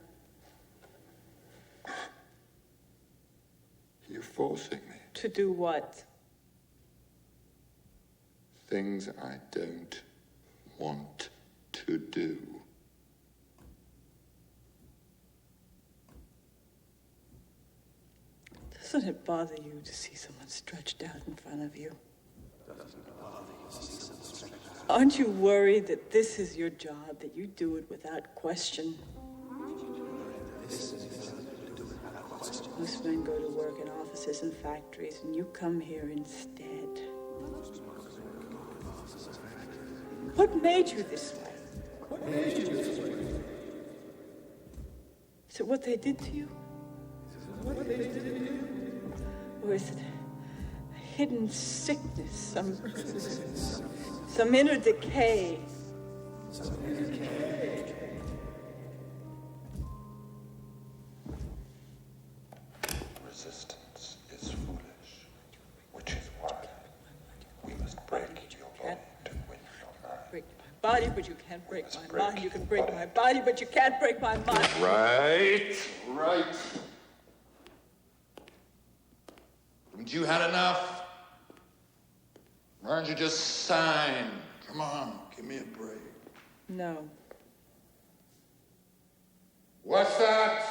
You're forcing me. To do what? Things I don't want to do. Doesn't it bother you to see someone stretched out in front of you? Aren't you worried that this is your job, that you do it without question? Most men go to work in offices and factories, and you come here instead. What made you this way? Is it what they did to you? Or is it a hidden sickness, some inner decay? Resistance is foolish, which is why we must break your body to win your mind. Break my body, but you can't break my mind. You can break my body, but you can't break my mind. Right. Haven't you had enough? Why don't you just sign? Come on, give me a break. No. What's that?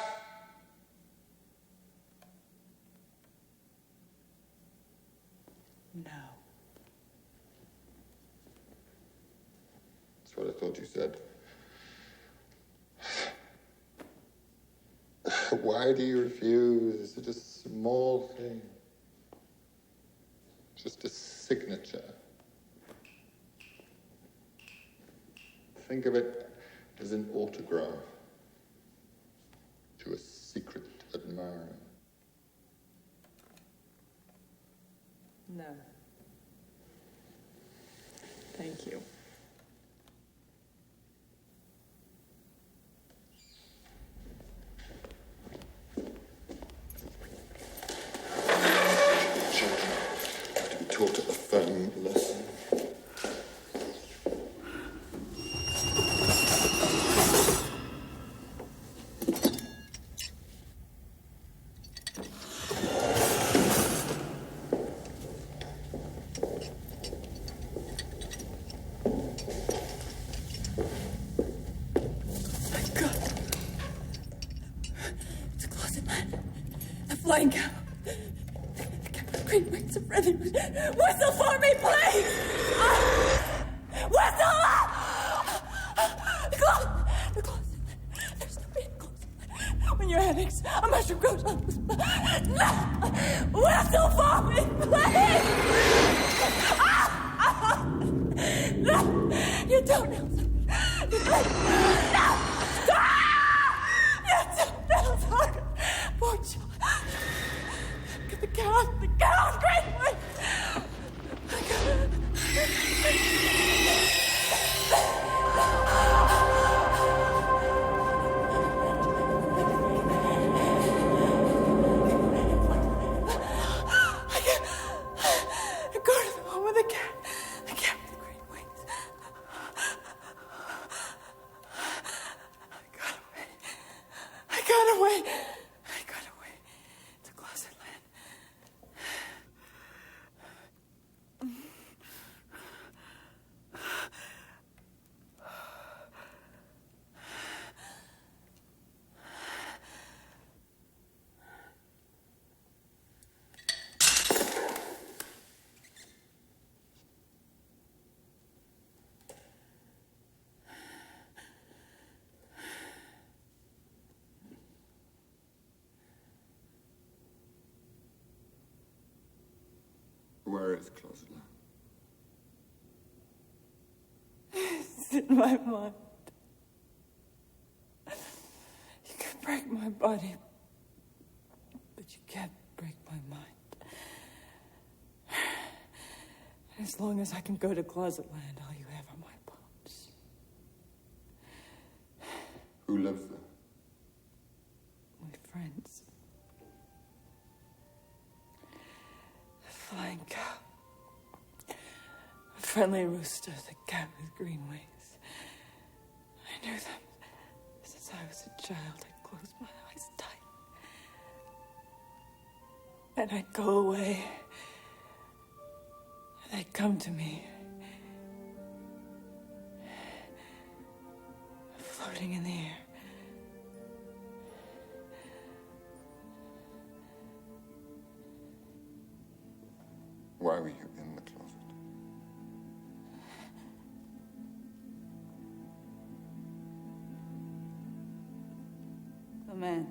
No. That's what I thought you said. Why do you refuse? It's just a small thing. Just a signature. Think of it as an autograph to a secret admirer. No. Thank you. Children have to be taught a firm lesson. Flying cow. The captain green wings of red. Whistle for me, please! Whistle! The closet. There's nobody in the closet. When your head aches, a mushroom grows on. Whistle for me, please! No! You don't know. You don't know. Poor child. The cows, great one! I go to the home with the cat. The cat with the great wings. Where is Closet Land? It's in my mind. You can break my body, but you can't break my mind. As long as I can go to Closet Land, all you have are my bones. Who lives there? My friends. The flying cow. A friendly rooster, the cat with green wings. I knew them since I was a child. I'd close my eyes tight. And I'd go away. And they'd come to me. Floating in the air. Why were you in the closet? The man.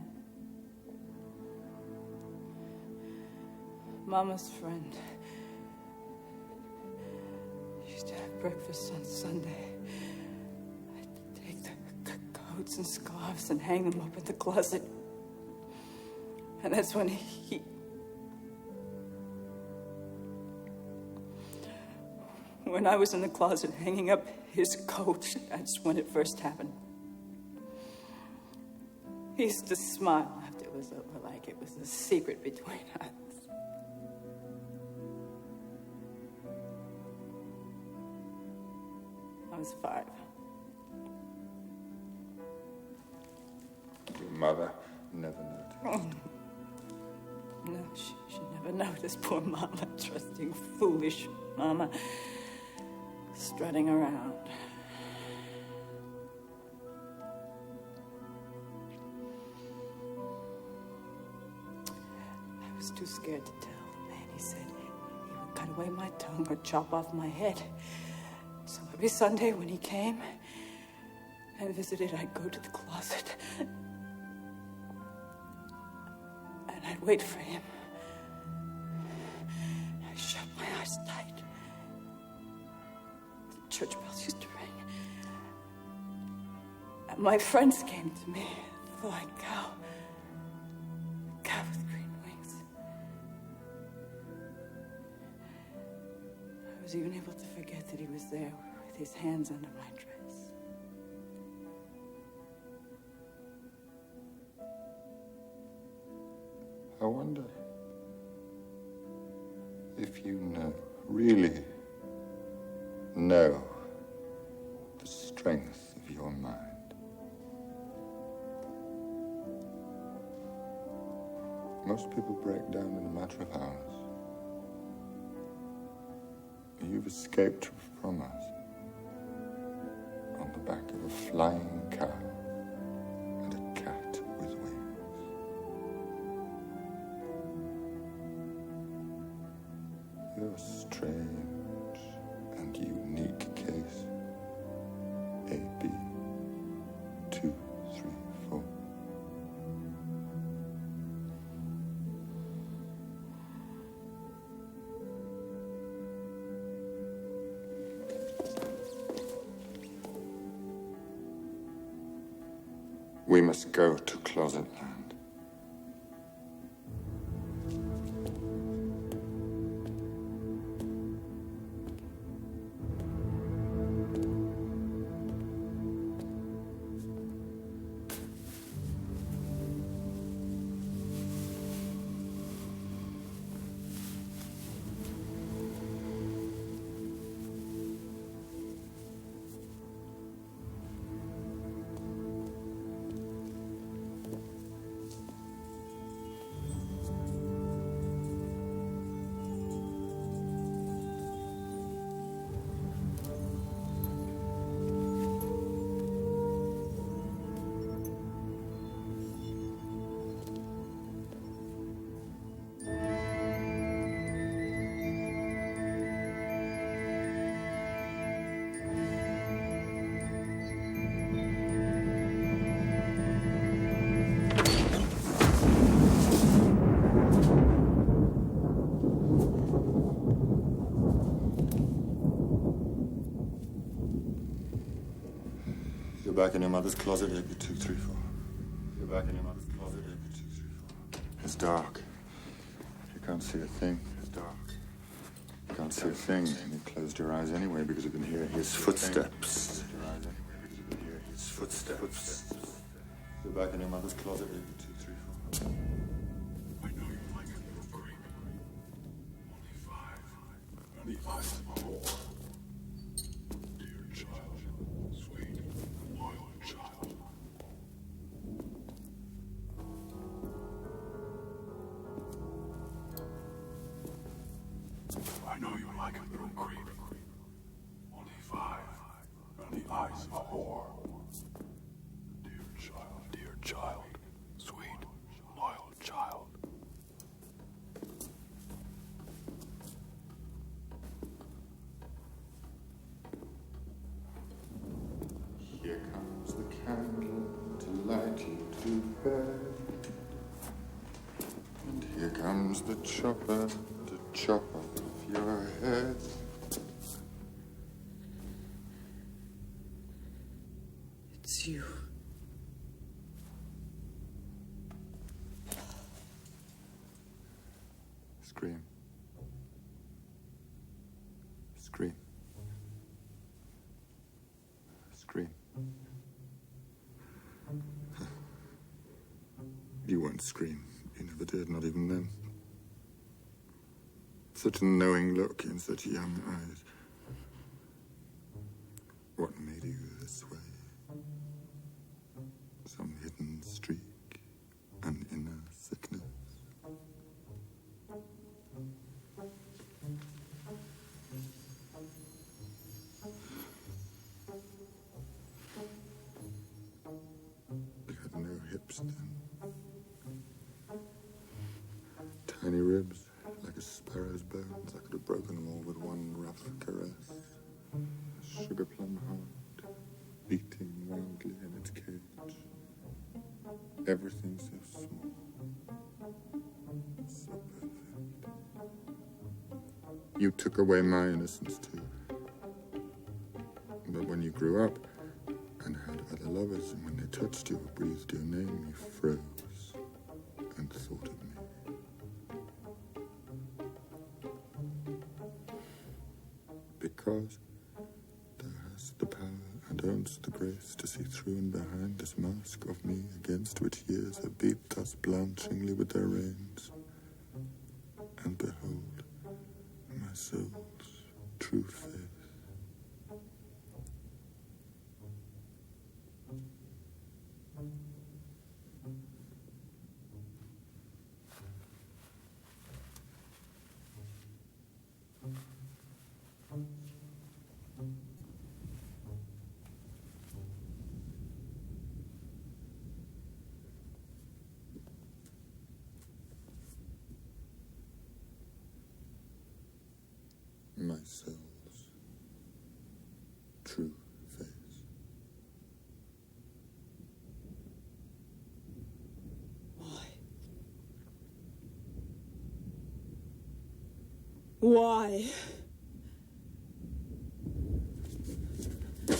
Mama's friend. She used to have breakfast on Sunday. I'd take the coats and scarves and hang them up in the closet. And that's when he... When I was in the closet hanging up his coat, that's when it first happened. He used to smile after it was over, like it was a secret between us. I was 5. Your mother never noticed. No, she never noticed. Poor Mama, trusting, foolish Mama, strutting around. I was too scared to tell the man. He said he would cut away my tongue or chop off my head. So every Sunday when he came and visited, I'd go to the closet. And I'd wait for him. I shut my eyes tight. The church bells used to ring. And my friends came to me. The flying cow. The cow with green wings. I was even able to forget that he was there with his hands under my dress. I wonder if you know, really know, the strength of your mind. Most people break down in a matter of hours. You've escaped from us on the back of a flying cow and a cat with wings. You're a strange and unique case. A, B, 2, 3, 4. We must go to Closet Land. back in your mother's closet, April 234. You're back in your mother's closet, April 234. It's dark. You can't see a thing. It's dark. You can't see a thing. And you closed your eyes anyway because you can hear his footsteps. His footsteps. You're back in your mother's closet, April 234. I know you like it, little creep. Only 5. On the eyes of a whore. Dear child, sweet, loyal child. I know you like it, little creep. Only 5. On the eyes of a whore. Dear child, sweet, loyal child. Here comes the candle to light you to bed. And here comes the chopper to chop off your head. It's you. Scream. Scream. Scream. You won't scream. You never did, not even then. Such a knowing look in such young eyes. What made you this way? Some hidden streak, an inner sickness. You had no hips then. Tiny ribs, like a sparrow's bones. I could have broken them all with one rough caress. A sugar plum heart, beating wildly in its cage. Everything so small, so perfect. You took away my innocence too. But when you grew up and had other lovers, and when they touched you or breathed your name, you froze and thought of me. Because thou hast the power and owns the grace to see through and behind this mask of me against which years have beat us blanchingly with their reins. And behold, my soul's true face. My soul's true face. Why? Is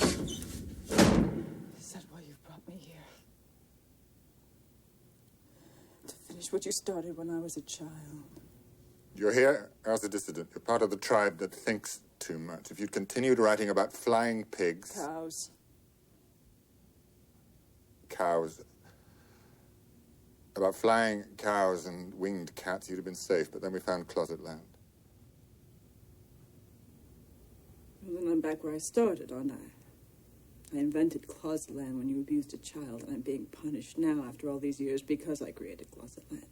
that why you brought me here? To finish what you started when I was a child. You're here as a dissident. You're part of the tribe that thinks too much. If you'd continued writing about flying pigs... Cows. About flying cows and winged cats, you'd have been safe, but then we found closet land. Well, then I'm back where I started, aren't I? I invented closet land when you abused a child, and I'm being punished now after all these years because I created closet land.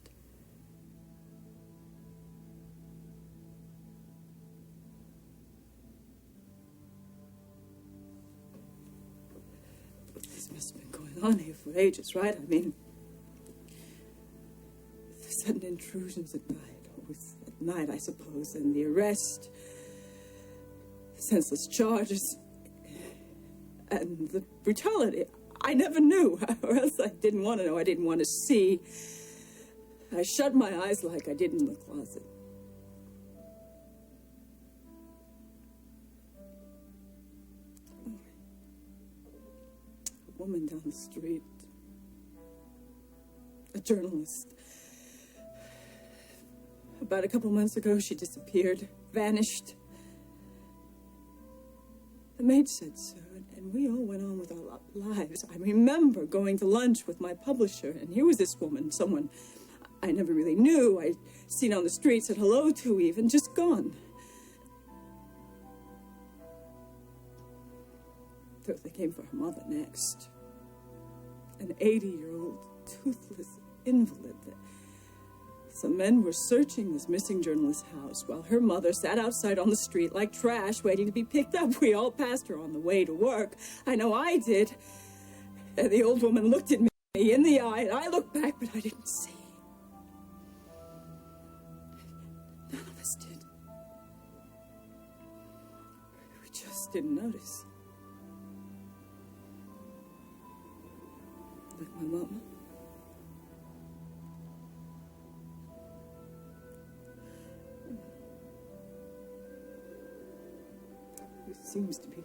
This must have been going on here for ages, right? I mean, the sudden intrusions at night, always at night, I suppose, and the arrest, the senseless charges, and the brutality. I never knew, or else I didn't want to know. I didn't want to see. I shut my eyes like I did in the closet. woman down the street. A journalist. About a couple months ago, she disappeared, vanished. The maid said so, and we all went on with our lives. I remember going to lunch with my publisher, and here was this woman, someone I never really knew, I'd seen on the street, said hello to even, just gone. So they came for her mother next. An 80-year-old, toothless invalid. Some men were searching this missing journalist's house while her mother sat outside on the street like trash waiting to be picked up. We all passed her on the way to work. I know I did. And the old woman looked at me in the eye, and I looked back, but I didn't see. None of us did. We just didn't notice. Like my mama. It seems to be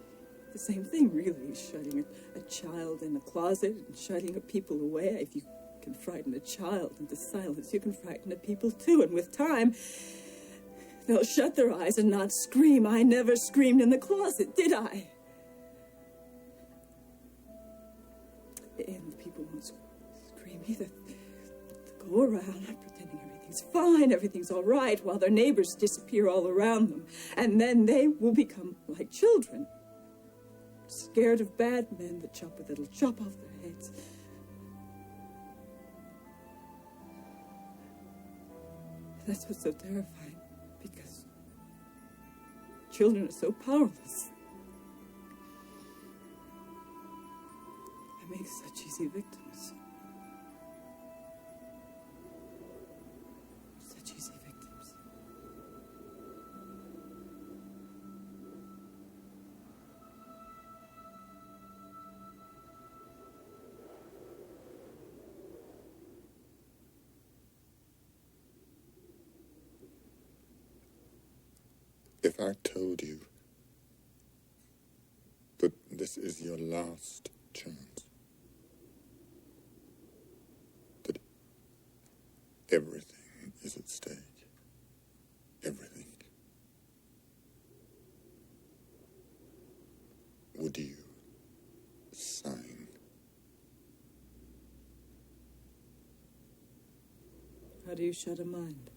the same thing, really. Shutting a child in a closet and shutting people away. If you can frighten a child into silence, you can frighten the people too. And with time, they'll shut their eyes and not scream. I never screamed in the closet, did I? And the people won't scream either. They'll go around pretending everything's fine, everything's all right, while their neighbors disappear all around them. And then they will become like children, scared of bad men that'll chop off their heads. That's what's so terrifying, because children are so powerless. They make such easy victims. Such easy victims. If I told you that this is your last chance, that everything is at stake, everything, would you sign? How do you shut a mind?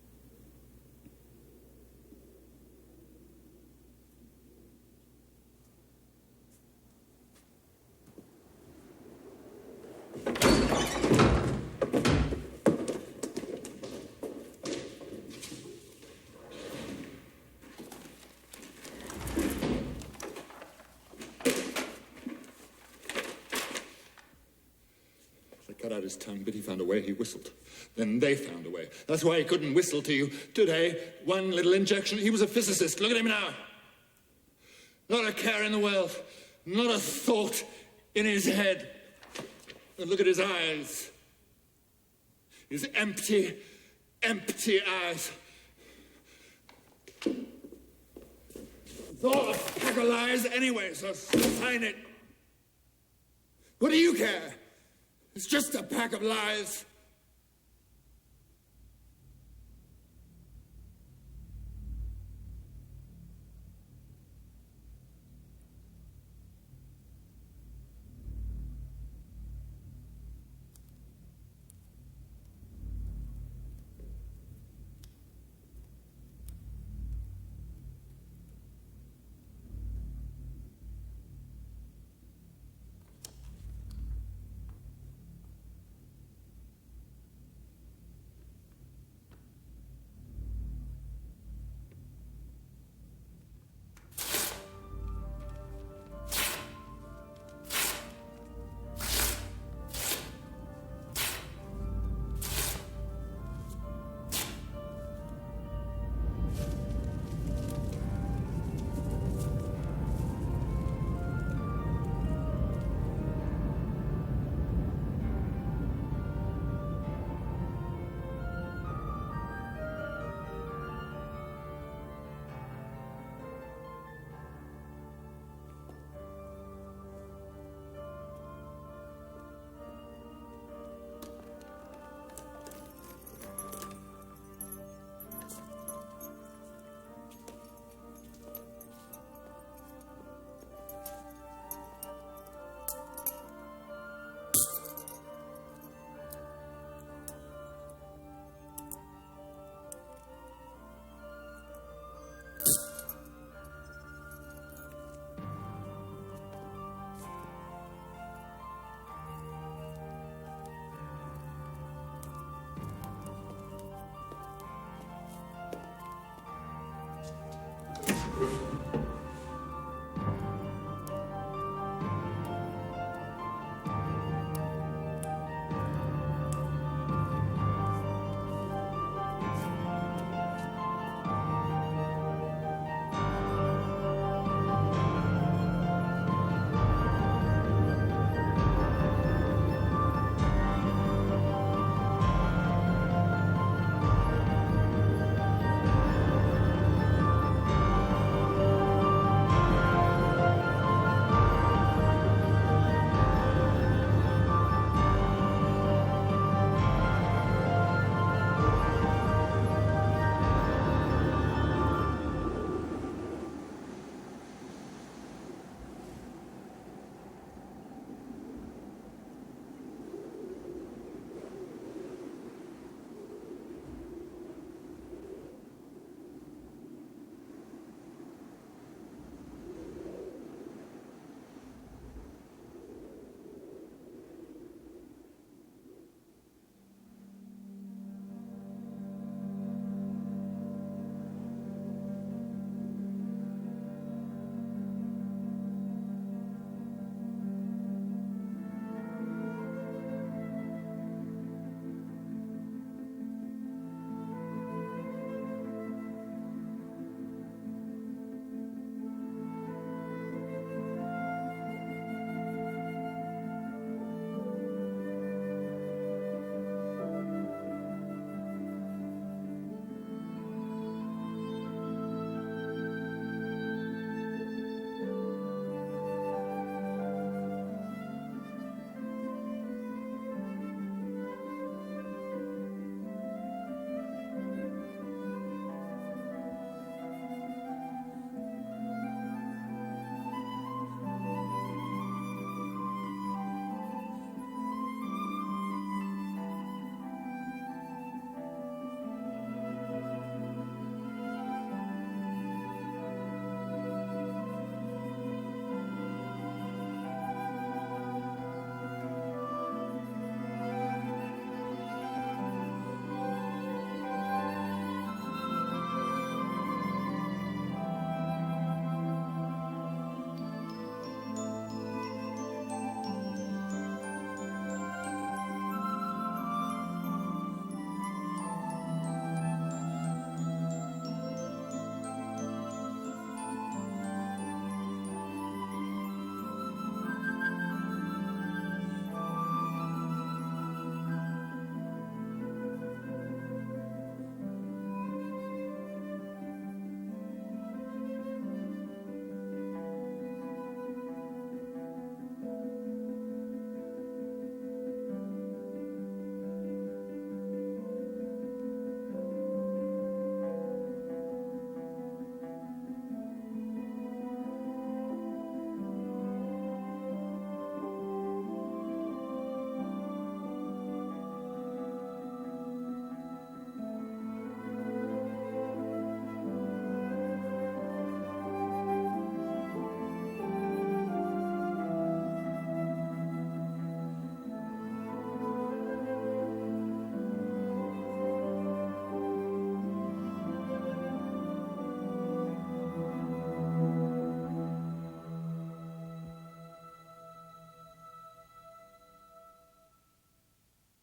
Cut out his tongue, but he found a way. He whistled. Then they found a way. That's why he couldn't whistle to you today. One little injection. He was a physicist. Look at him now. Not a care in the world. Not a thought in his head. And look at his eyes. His empty, empty eyes. It's all a pack of lies anyway, so sign it. What do you care? It's just a pack of lies.